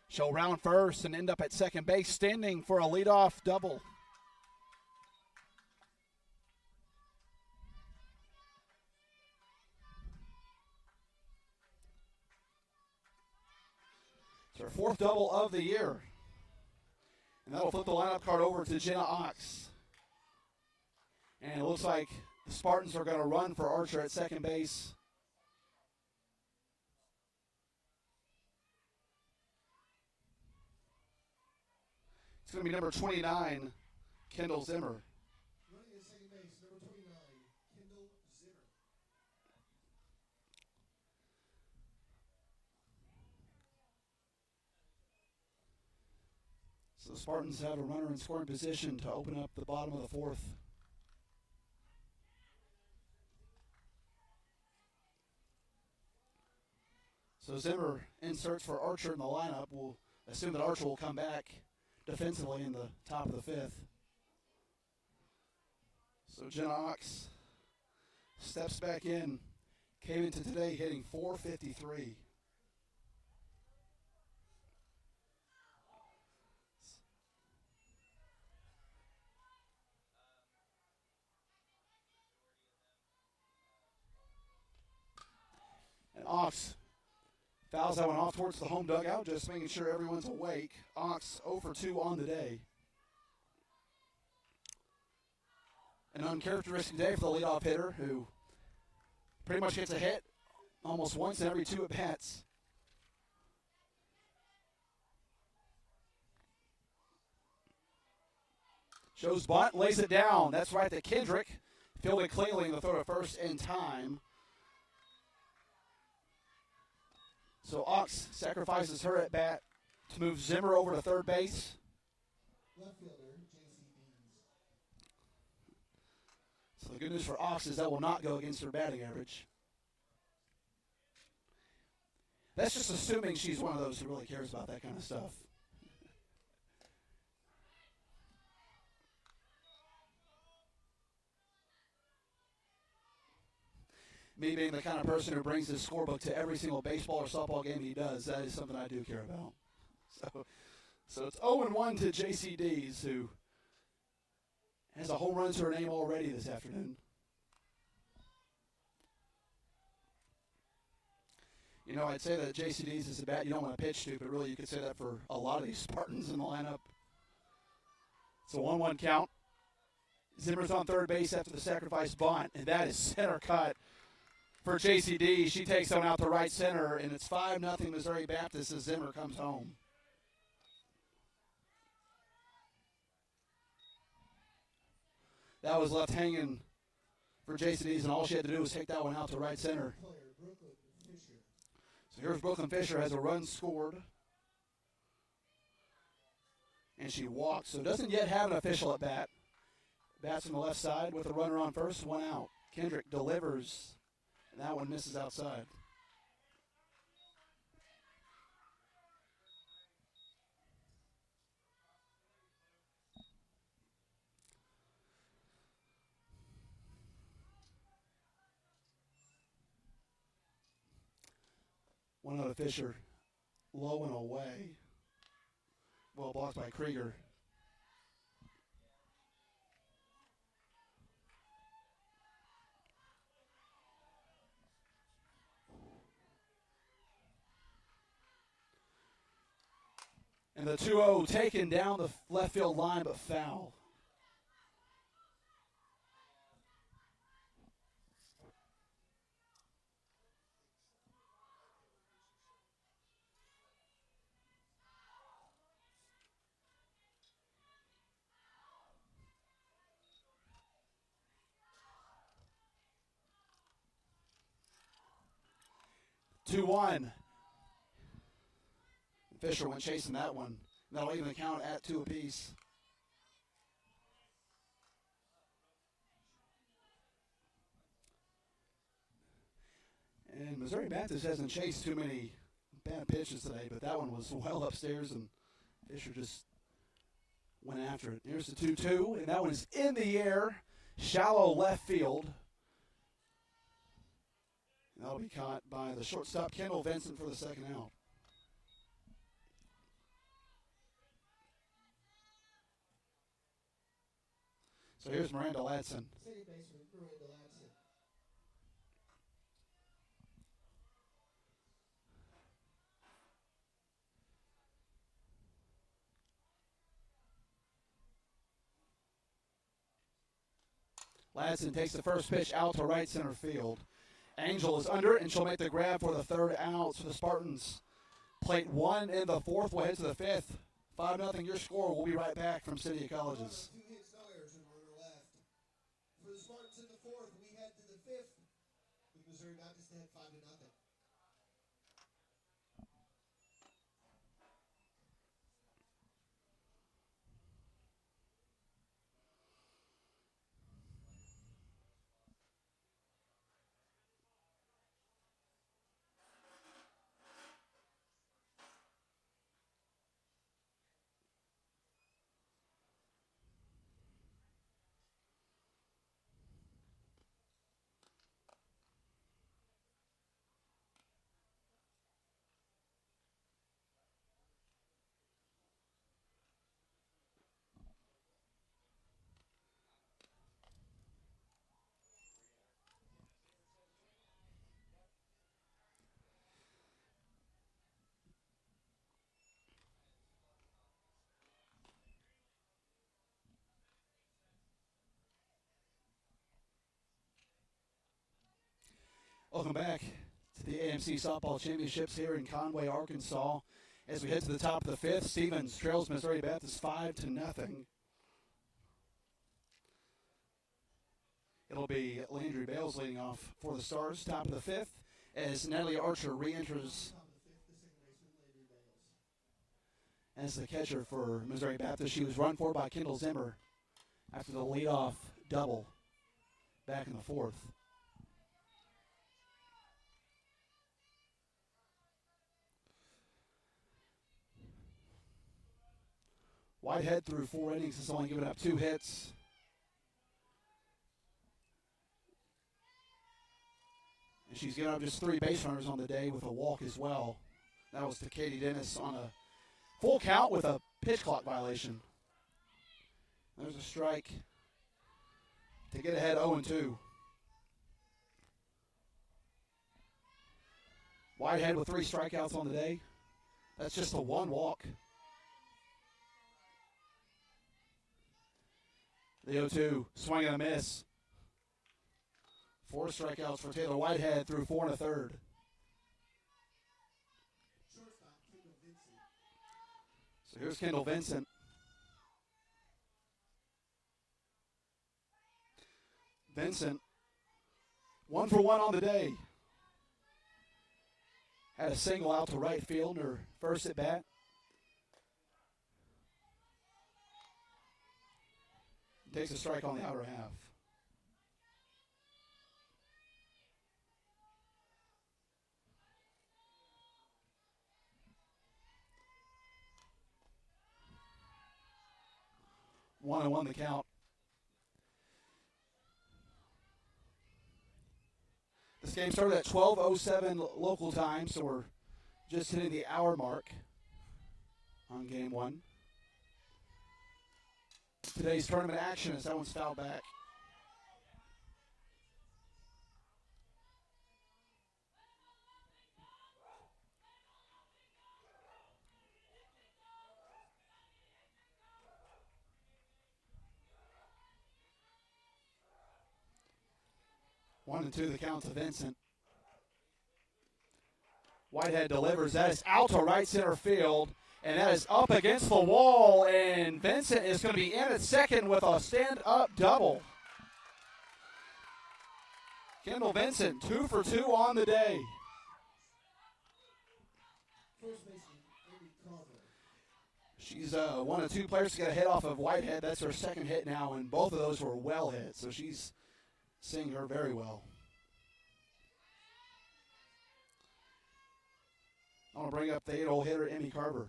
She'll round first and end up at second base, standing for a leadoff double. It's her 4th double of the year. And that'll flip the lineup card over to Jenna Ox. And it looks like the Spartans are going to run for Archer at second base. It's going to be number 29, Kendall Zimmer. Running at second base, number 29, Kendall Zimmer. So the Spartans have a runner in scoring position to open up the bottom of the 4th. So Zimmer inserts for Archer in the lineup. We'll assume that Archer will come back defensively in the top of the 5th. So Jenna Ox steps back in. Came into today hitting .453. And Ox fouls that one off towards the home dugout, just making sure everyone's awake. Ox 0 for 2 on the day. An uncharacteristic day for the leadoff hitter who pretty much gets a hit almost once in every 2 at-bats. Shows bunt, lays it down. That's right to Kendrick. Fielded cleanly in the throw to first in time. So Ox sacrifices her at bat to move Zimmer over to third base. Left fielder, J.C. Deans. So the good news for Ox is that will not go against her batting average. That's just assuming she's one of those who really cares about that kind of stuff. Me being the kind of person who brings his scorebook to every single baseball or softball game he does, that is something I do care about. So it's 0-1 to JCDs, who has a home run to her name already this afternoon. You know, I'd say that JCDs is a bat you don't want to pitch to, but really you could say that for a lot of these Spartans in the lineup. It's a 1-1 count. Zimmer's on third base after the sacrifice bunt, and that is center cut for JCD. She takes one out to right center, and it's 5-0 Missouri Baptist as Zimmer comes home. That was left hanging for JCD's, and all she had to do was take that one out to right center. So here's Brooklyn Fisher, has a run scored. And she walks, so doesn't yet have an official at bat. Bats on the left side with a runner on first, 1 out. Kendrick delivers, and that one misses outside. One out of Fisher. Low and away. Well blocked by Krieger. And the 2-0 taken down the left field line, but foul. Two one. Fisher went chasing that one. That'll even count at 2 apiece. And Missouri Baptist hasn't chased too many bad pitches today, but that one was well upstairs, and Fisher just went after it. Here's the 2-2, and that one is in the air, shallow left field. And that'll be caught by the shortstop, Kendall Vincent, for the second out. So here's Miranda Ladson. City baseman, Miranda Ladson. Ladson takes the first pitch out to right center field. Angel is under, and she'll make the grab for the third out. So the Spartans plate 1 in the 4th, will head to the 5th. 5-0 your score. We'll be right back from City of Colleges. 2 hits, no errors, and runner left. For the Spartans in the 4th, we head to the 5th. With Missouri Baptist ahead 5-0. Welcome back to the AMC Softball Championships here in Conway, Arkansas. As we head to the top of the 5th, Stevens trails Missouri Baptist 5-0. It'll be Landry Bales leading off for the Stars, top of the 5th, as Natalie Archer re-enters as the catcher for Missouri Baptist. She was run for by Kendall Zimmer after the leadoff double back in the 4th. Whitehead through 4 innings has only given up 2 hits. And she's given up just 3 base runners on the day with a walk as well. That was to Katie Dennis on a full count with a pitch clock violation. There's a strike to get ahead 0-2. Whitehead with 3 strikeouts on the day. That's just a 1 walk. The 0-2, swing and a miss. 4 strikeouts for Taylor Whitehead through 4 1/3. So here's Kendall Vincent. Vincent, 1 for 1 on the day. Had a single out to right field in her first at bat. Takes a strike on the outer half. One and 1 the count. This game started at 12:07 local time, so we're just hitting the hour mark on game one. Today's tournament action as that one's fouled back. One and two, the count to Vincent. Whitehead delivers. That is out to right center field, and that is up against the wall, and Vincent is going to be in at second with a stand-up double. Kendall Vincent, 2 for 2 on the day. First baseman, Amy Carver. She's one of two players to get a hit off of Whitehead. That's her second hit now, and both of those were well hit, so she's seeing her very well. I want to bring up the 8-hole hitter, Emmy Carver.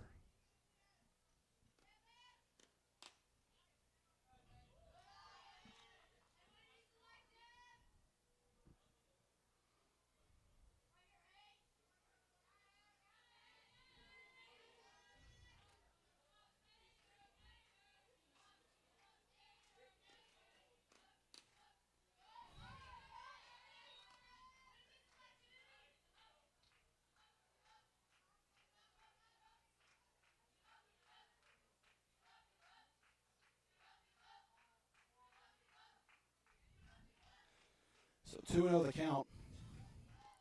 So 2-0 the count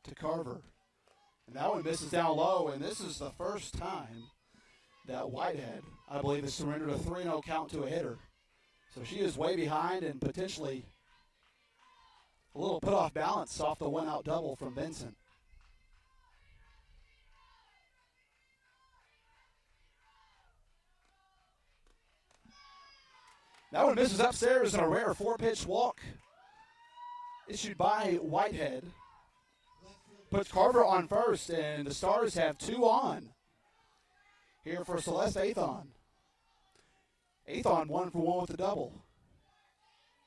to Carver. And that one misses down low, and this is the first time that Whitehead, I believe, has surrendered a 3-0 count to a hitter. So she is way behind and potentially a little put off balance off the one-out double from Vincent. That one misses upstairs in a rare 4-pitch walk issued by Whitehead. Puts Carver on first, and the Stars have 2 on here for Celeste Athon. Athon 1 for 1 with the double.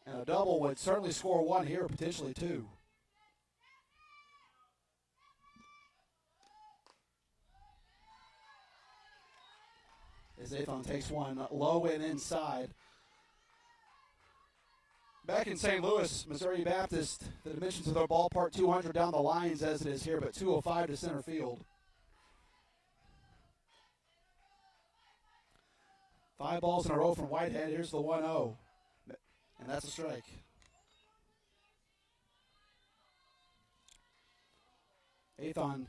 And a double would certainly score 1 here, potentially 2. As Athon takes one low and inside. Back in St. Louis, Missouri Baptist, the dimensions of their ballpark, 200 down the lines as it is here, but 205 to center field. 5 balls in a row from Whitehead. Here's the 1-0, and that's a strike. Athon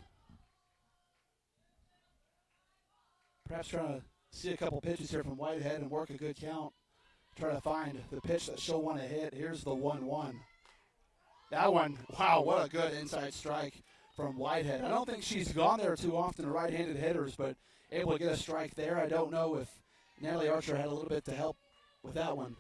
perhaps trying to see a couple pitches here from Whitehead and work a good count. Try to find the pitch that she'll want to hit. Here's the 1-1. That one, wow, what a good inside strike from Whitehead. I don't think she's gone there too often to right-handed hitters, but able to get a strike there. I don't know if Natalie Archer had a little bit to help with that one.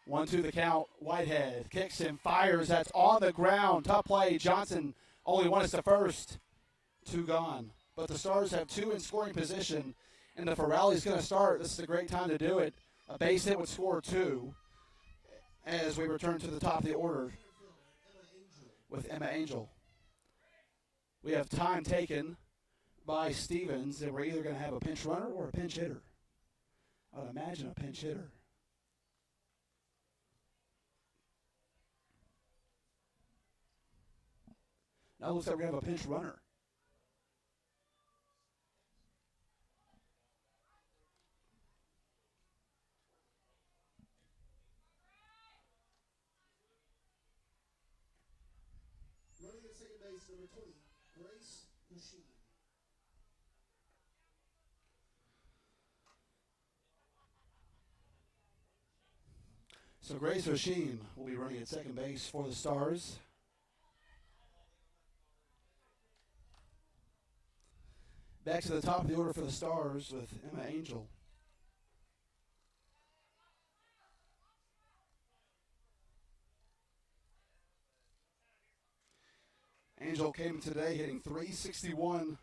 1-2 the count. Whitehead kicks and fires. That's on the ground. Tough play. Johnson only one is to first. 2 gone. But the Stars have 2 in scoring position, and if a rally's going to start, this is a great time to do it. A base hit would score 2 as we return to the top of the order with Emma Angel. We have time taken by Stevens, and we're either going to have a pinch runner or a pinch hitter. I would imagine a pinch hitter. Now it looks like we're going to have a pinch runner. Running at second base, number 20, Grace Machine. So Grace Hashim will be running at second base for the Stars. Back to the top of the order for the Stars with Emma Angel. Angel came today hitting .361.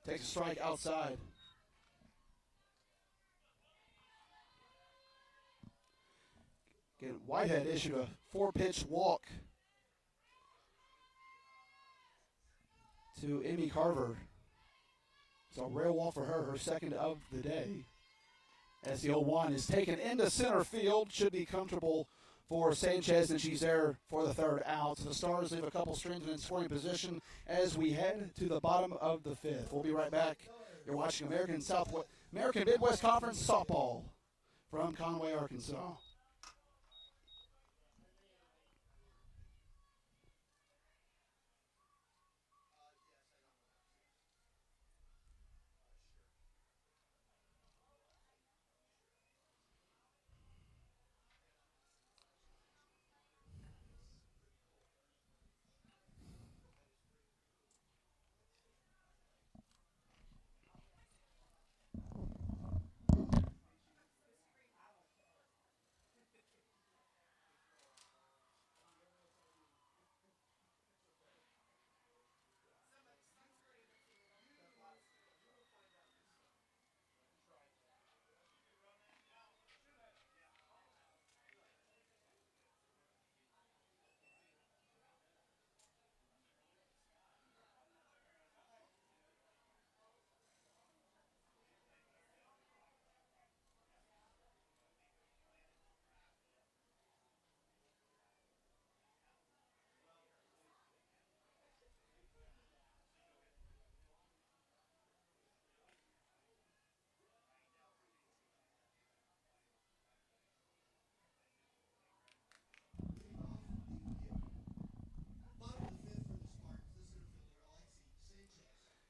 Takes a strike outside. Again, Whitehead issued a 4-pitch walk to Emmy Carver. It's a rare walk for her second of the day. As the 0-1 is taken into center field, should be comfortable for Sanchez, and she's there for the third out. So the Stars leave a couple strings in scoring position as we head to the bottom of the fifth. We'll be right back. You're watching American Midwest Conference softball from Conway, Arkansas.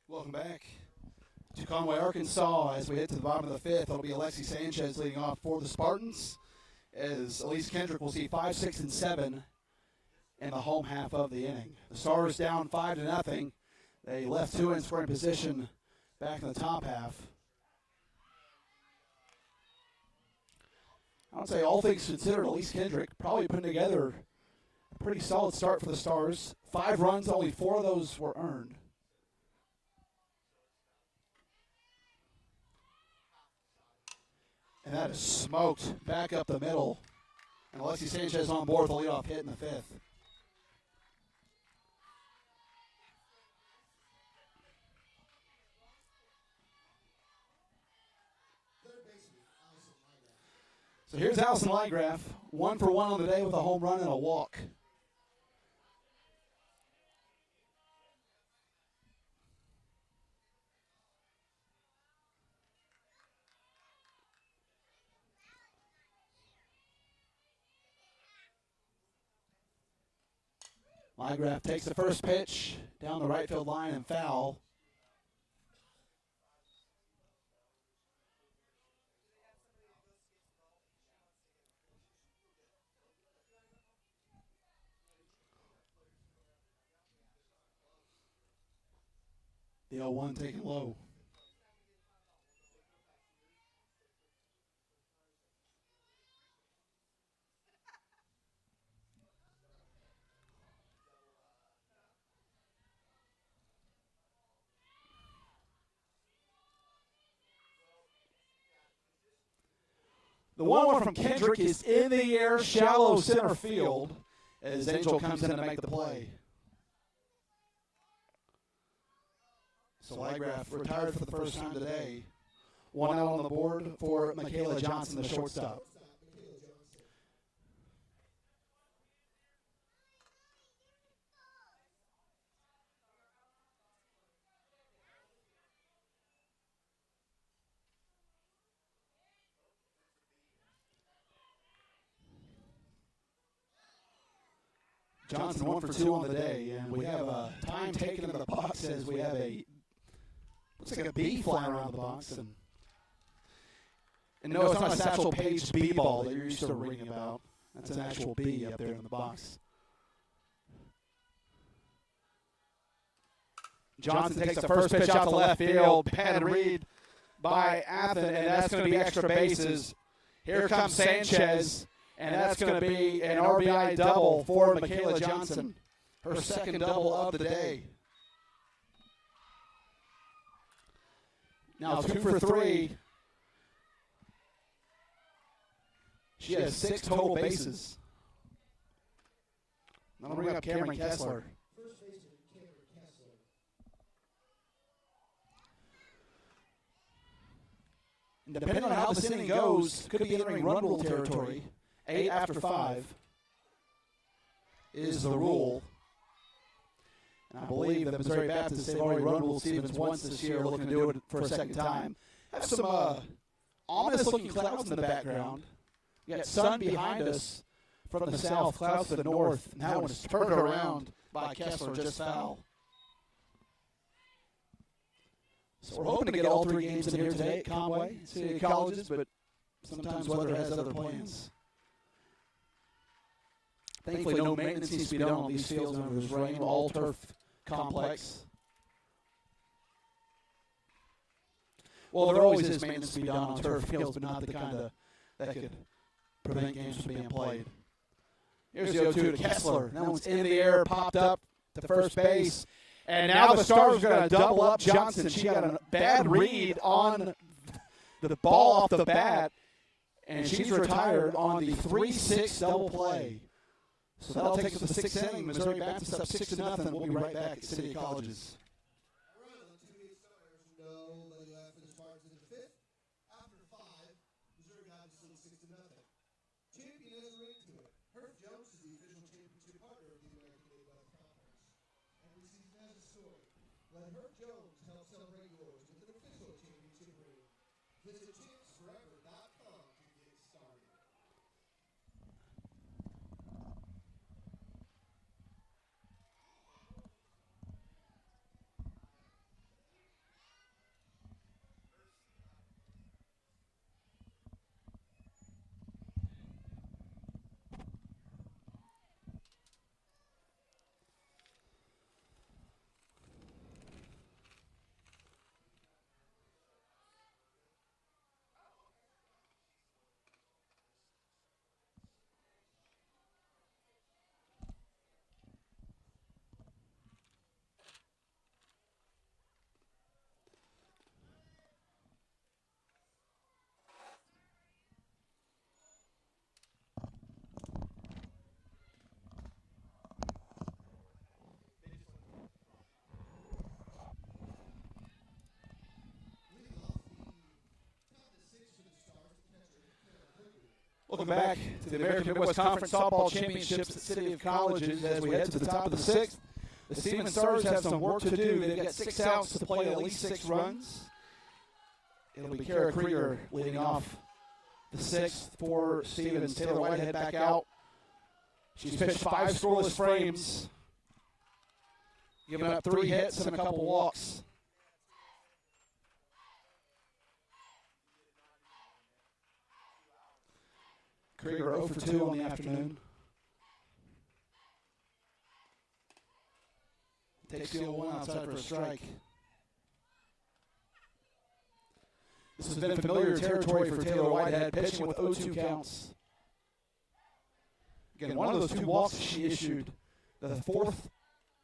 Welcome back to Conway, Arkansas. As we hit to the bottom of the fifth, it'll be Alexi Sanchez leading off for the Spartans, as Elise Kendrick will see 5, 6, and 7 in the home half of the inning. The Stars down 5-0. They left 2 in scoring position back in the top half. I would say all things considered, Elise Kendrick probably putting together a pretty solid start for the Stars. 5 runs, only 4 of those were earned. And that is smoked back up the middle. And Alexi Sanchez on board with the leadoff hit in the fifth. So here's Allison Lygraf, 1 for 1 on the day with a home run and a walk. Lygraf takes the first pitch down the right field line and foul. The 0-1 taken low. The 1-1 from Kendrick is in the air, shallow center field, as Angel comes in to make the play. So Lygraf retired for the first time today. 1 out on the board for Michaela Johnson, the shortstop. Johnson 1 for 2 on the day, and we have a time taken in the box as we have looks like a bee flying around the box. And no, it's not a Satchel Paige bee ball that you're used to reading about. That's an actual bee up there in the box. Johnson takes the first pitch out to left field, pad read by Athen, and that's going to be extra bases. Here comes Sanchez. And that's going to be an RBI double for Michaela Johnson, her second double of the day. Now 2 for 3. She has 6 total bases. I'm going to bring up Cameron Kessler. First baseman Cameron Kessler. And depending on how this inning goes, could be entering run rule territory. 8 after 5 is the rule. And I believe the Missouri Baptists, they've already run ruled Stevens once this year, looking to do it for a second time. Have some ominous-looking clouds in the background. You got sun behind us from the south, clouds to the north, and that one is turned around by Kessler just foul. So we're hoping to get all 3 games in here today at Conway, City Colleges, but sometimes weather has other plans. Thankfully, no maintenance needs to be done on these fields whenever there's rain. All turf complex. Well, there always is maintenance to be done on turf fields, but not the kind that could prevent games from being played. Here's the 0-2 to Kessler. That one's in the air, popped up to first base. And now the Stars are going to double up Johnson. She got a bad read on the ball off the bat, and she's retired on the 3-6 double play. So that'll take us to the 6th inning. Missouri Baptist up 6-0. We'll be right back at City Colleges. All right, on 2 hits, no errors, no lay left for the Spartans in the 5th. After 5, Missouri Baptist leads 6-0. Champion has a ring to it. Herf Jones is the official championship partner of the American Midwest Conference. Every season has a story. Let Herf Jones help celebrate yours with an official championship ring. Visit champsforever.com to get started. Welcome back to the American Midwest Conference Softball Championships at City of Colleges as we head to the top of the 6th. The Stevens Stars have some work to do. They've got 6 outs to play at least 6 runs. It'll be Kara Krieger leading off the 6th for Stevens. Taylor Whitehead back out. She's pitched 5 scoreless frames, giving up 3 hits and a couple walks. Krieger 0 for 2 on the afternoon. Takes field 1 outside for a strike. This has been familiar territory for Taylor Whitehead, pitching with 0-2 counts. Again, one of those 2 walks she issued, the 4th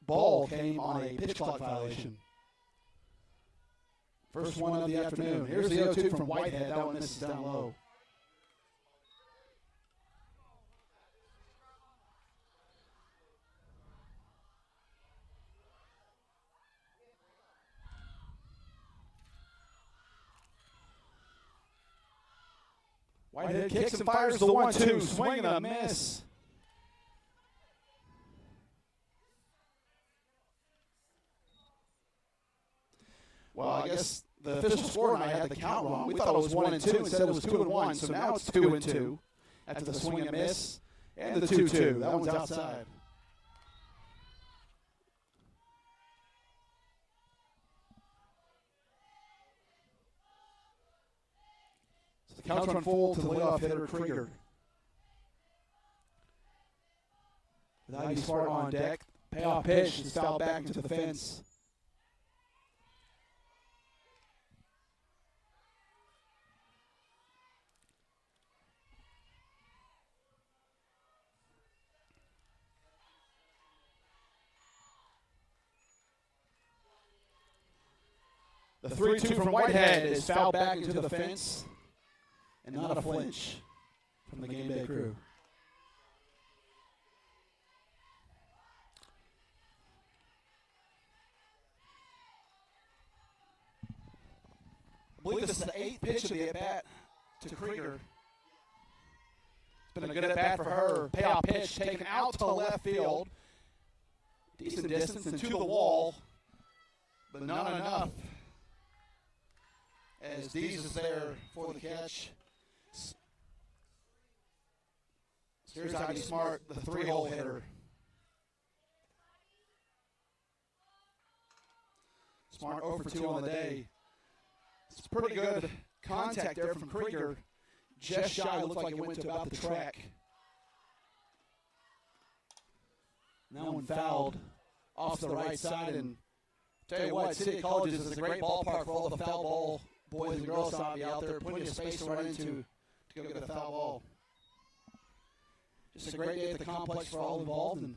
ball came on a pitch clock violation. First one of the afternoon. Here's the 0-2 from Whitehead. That one misses down low. Whitehead kicks and fires the 1-2, swing and a miss. Well, I guess the official score and I had the count wrong. We thought it was 1-2 and said it was 2-1, so now it's 2-2 after the swing and miss and the 2-2. That one's outside. The count's run full to the leadoff hitter, Krieger. With Ivy Smart on deck, payoff pitch is fouled back into the fence. The 3-2 from Whitehead is fouled back into the fence. And not a flinch. from the game day crew. I believe this is the 8th pitch of the at-bat to Krieger. It's been a good at-bat for her. Payoff pitch taken out to left field. Decent distance and to the wall, but not enough. As Dees is there for the catch. Here's Ivy Smart, the 3-hole hitter. Smart 0 for 2 on the day. It's pretty good contact there from Krieger. Just shy, looked like it went to about the track. That one fouled off the right side. And tell you what, City Colleges is a great ballpark for all the foul ball boys and girls out there. Plenty of space to run into to go get a foul ball. Just a great day at the complex for all involved. And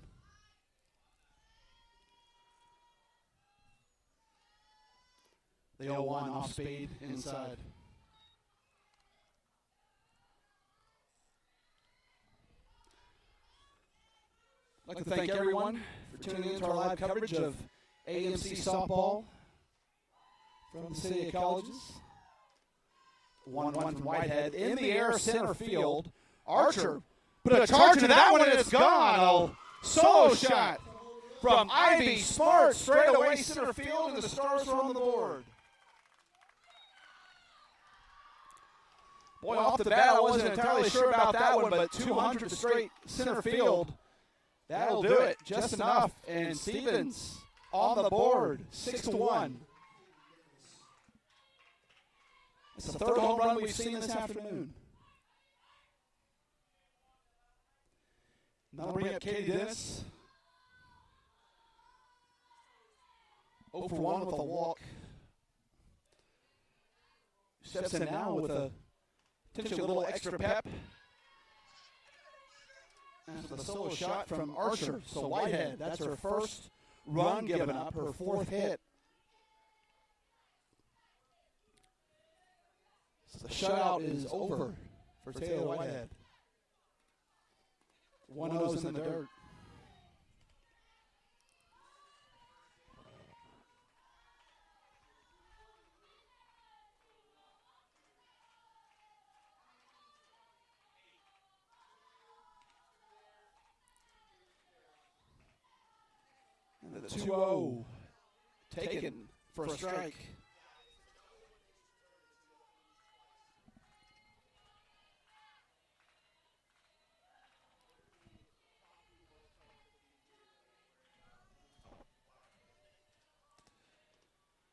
the 0-1 off speed inside. I'd like to thank everyone for tuning in to our live coverage of AMC softball from the City of Colleges. 1-1 from Whitehead. In the air, center field. Archer put a charge into that one, and it's gone. Oh, solo shot from Ivy Smart straight away center field, and the Stars are on the board. Boy, off the bat, I wasn't entirely sure about that one, but 200 to straight center field. That'll do it, just enough. And Stevens on the board, 6-1. It's the third home run we've seen this afternoon. That'll bring up Katie Dennis. 0 for 1 with a walk. Steps in now with a potentially a little extra pep. After the solo shot from Archer. So Whitehead, that's her first run given up, her 4th hit. So the shutout is over for Taylor Whitehead. 1-0's in the dirt. The 2-0 taken for a strike.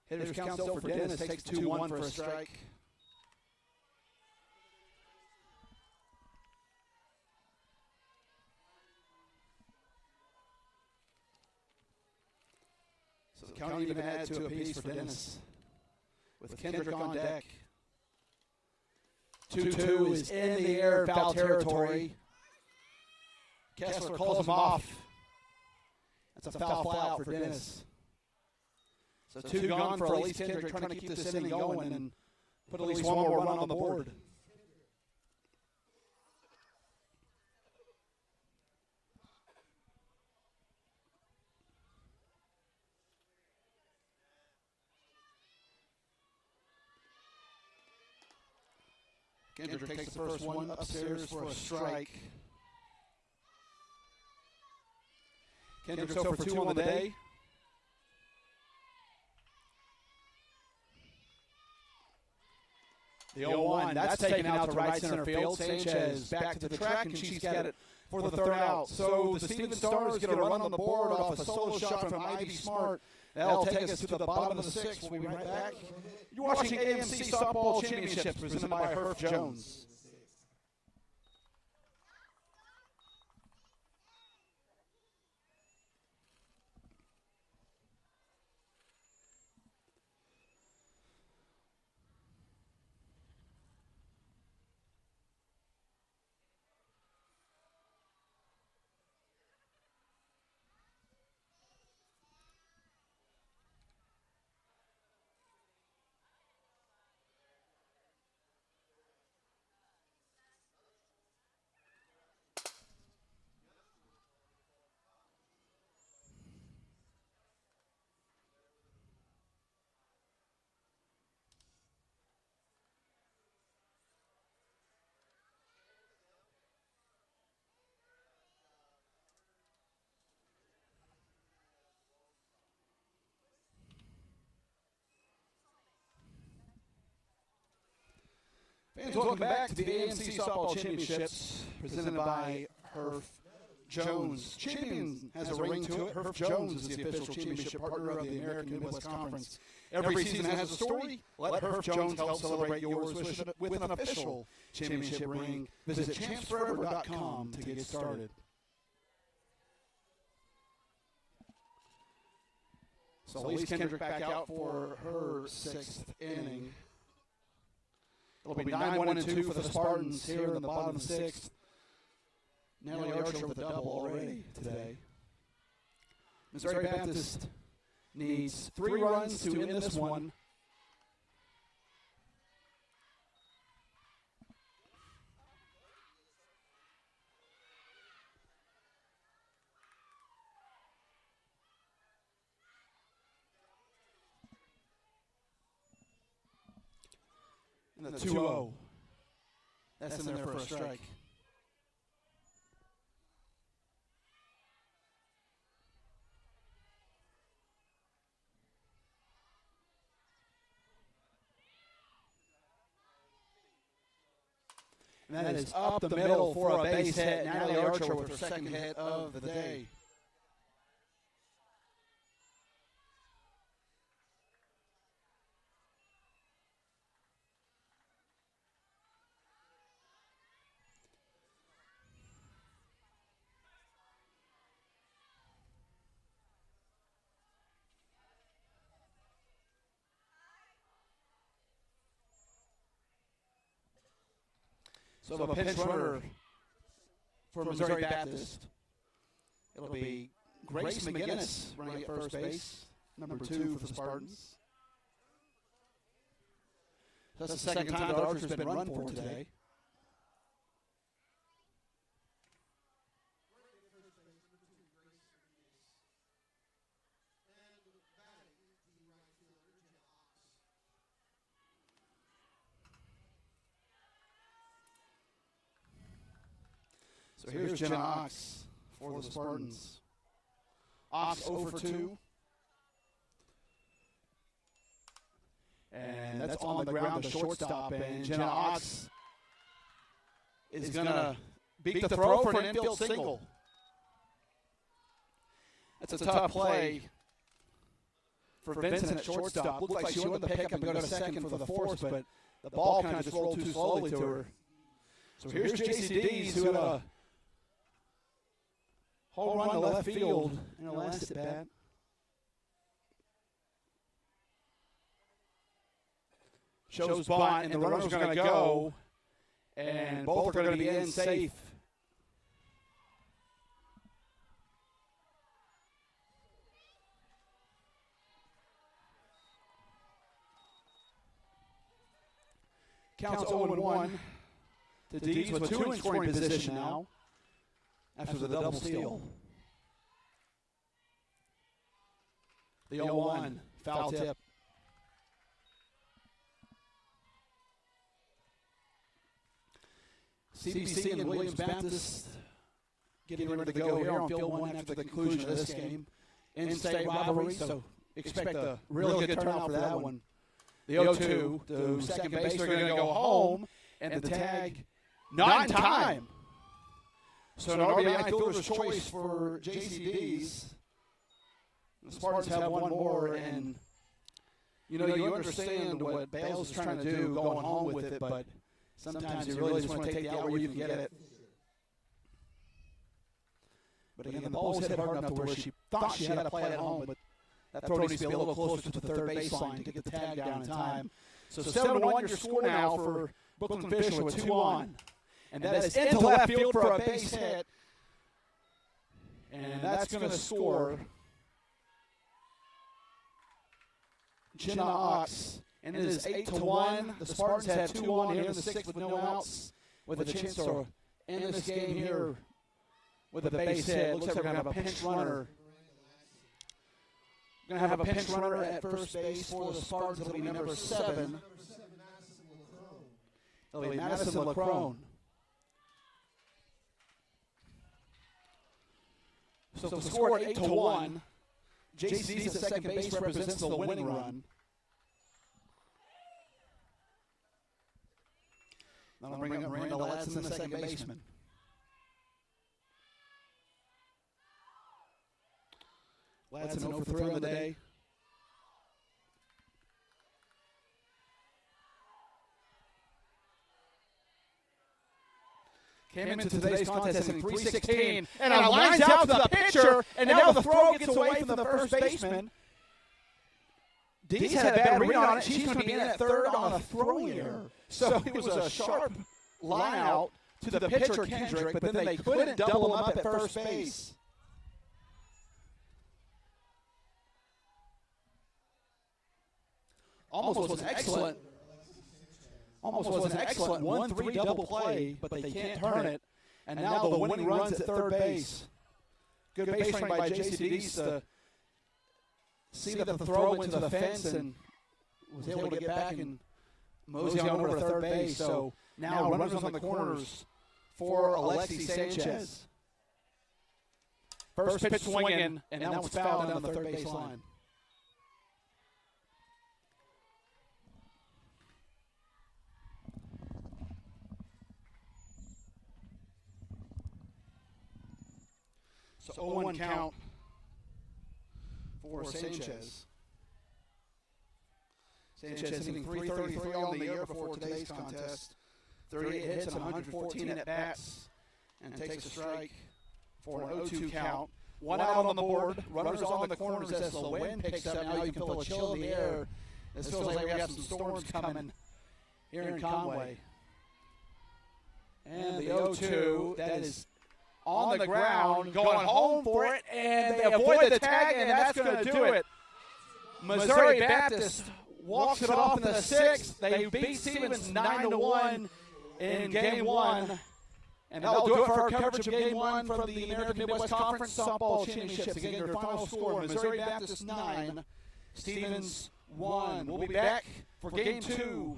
Hitters count still for Dennis, takes 2-1 for a strike. So the count even add 2 apiece for Dennis with Kendrick on deck. 2-2 is in the air, foul territory. Kessler calls him off. That's a foul fly out for Dennis. So 2 gone for Elise Kendrick, trying to keep this inning going and put at least one more run on the board. Kendrick takes the first one upstairs for a strike. Kendrick's 0 for 2 on the day. The 0-1, that's taken out to right center field. Sanchez back to the track, and she's got it for the third out. So the Stevens Stars get a run on the board off a solo shot from Ivy Smart. That'll take us to the bottom of the 6th. We'll be right back. You're watching AMC Softball Championships presented by Herff Jones. Fans, welcome back to the AMC Softball Championships presented by Herf Jones. Champion has a ring to it. Herf Jones is the official championship partner of the American Midwest Conference. Every season has a story. Let Herf Jones help celebrate yours with an official championship ring. Visit champsforever.com to get started. So Elise Kendrick back out for her 6th inning. It'll be 9-1-2 for the Spartans here in the bottom of the 6th. Natalie Archer with a double already today. Missouri Baptist needs 3 runs to end this one. And the 2-0. That's in there for a strike. And that is up the middle for a base hit. Natalie Archer with her 2nd hit of the day. So a pinch runner for Missouri Baptist. It'll be Grace McGinnis running at first base, number 2 for the Spartans. That's the second time that Archer's been run for today. So here's Jenna Ox for the Spartans. Ox 0 for 2. And that's on the ground to shortstop. And Jenna Ox is going to beat the throw for an infield single. That's a tough play for Vincent at shortstop. Looked like she wanted to pick up and go to second for the force, but the ball kind of just rolled too slowly to her. So here's JCD's who had a home run to left field in her last at bat. Shows bunt, and the runners are going to go, and both are going to be in safe. Counts 0-1 to Deeds with 2 in scoring position now after the double steal. The 0-1 foul tip. CBC and Williams Baptist getting ready to go here on field 1 after the conclusion of this game. In-state rivalry, so expect a really good turnout for that one. The 0-2 to second base, they're going to go home, and the tag not in time. So an RBI fielder's choice for JCD's. The Spartans have one more, and you understand what Bales is trying to do going home with it, but sometimes you really just want to take it out where you can get it. But again, the ball's hit hard enough to where she thought she had to play at home, but that throw needs to be a little closer to the third baseline to get the tag down in time. So 7-1 your score now for Brooklyn Fisher with 2 on. And that is into left field for a base hit. And that's going to score Jenna Ox. And it is 8-1. The Spartans have 2 on here in the 6th with no outs, with a chance to end this game here with a base hit. Looks like we're going to have a pinch runner. We're going to have a pinch runner at first base for the Spartans. It'll be number 7. It'll be Madison LaCrone. So if the score 8-1, JC's at second base represents the winning run. That'll bring up Miranda Ladson, the second baseman. Ladson 0 for 3 on the day. Came into today's contest hitting .316 and lines out to the pitcher, and now the throw gets away from the first baseman. Dee's had a bad read on it. She's going to be in at third on a throwing error. So it was a sharp line out to the pitcher, Kendrick, but then they couldn't double him up at first base. Almost was an excellent 1-3 double play, but they can't turn it. And now the winning runs at third base. Good base running by J.C. Dees to see the throw into the fence and was able to get back and mosey on over to third base. So now runners on the corners for Alexi Sanchez. First pitch swinging, and that was fouled down the third base line. So 0-1 count for Sanchez. Sanchez hitting .333 on the year before today's contest. 38 hits and 114 at-bats, and takes a strike for an 0-2 count. One out on the board. Runners on the corners as the wind picks up. Now you can feel a chill in the air. This feels like we have some storms coming here in Conway. And the 0-2, that is on the ground, going home for it, and they avoid the tag, and that's going to do it. Missouri Baptist walks it off in the sixth. They beat Stevens 9-1 in Game 1, and that'll do it for our coverage of Game 1 from the American Midwest Conference Softball Championships. Again, your final score, Missouri Baptist 9, Stevens 1. We'll be back for Game 2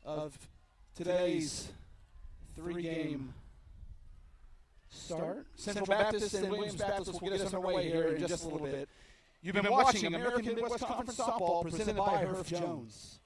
of today's three-game start. Central Baptist and Williams Baptist will get us underway here in just a little bit. You've been watching American Midwest Conference Softball presented by Herff Jones.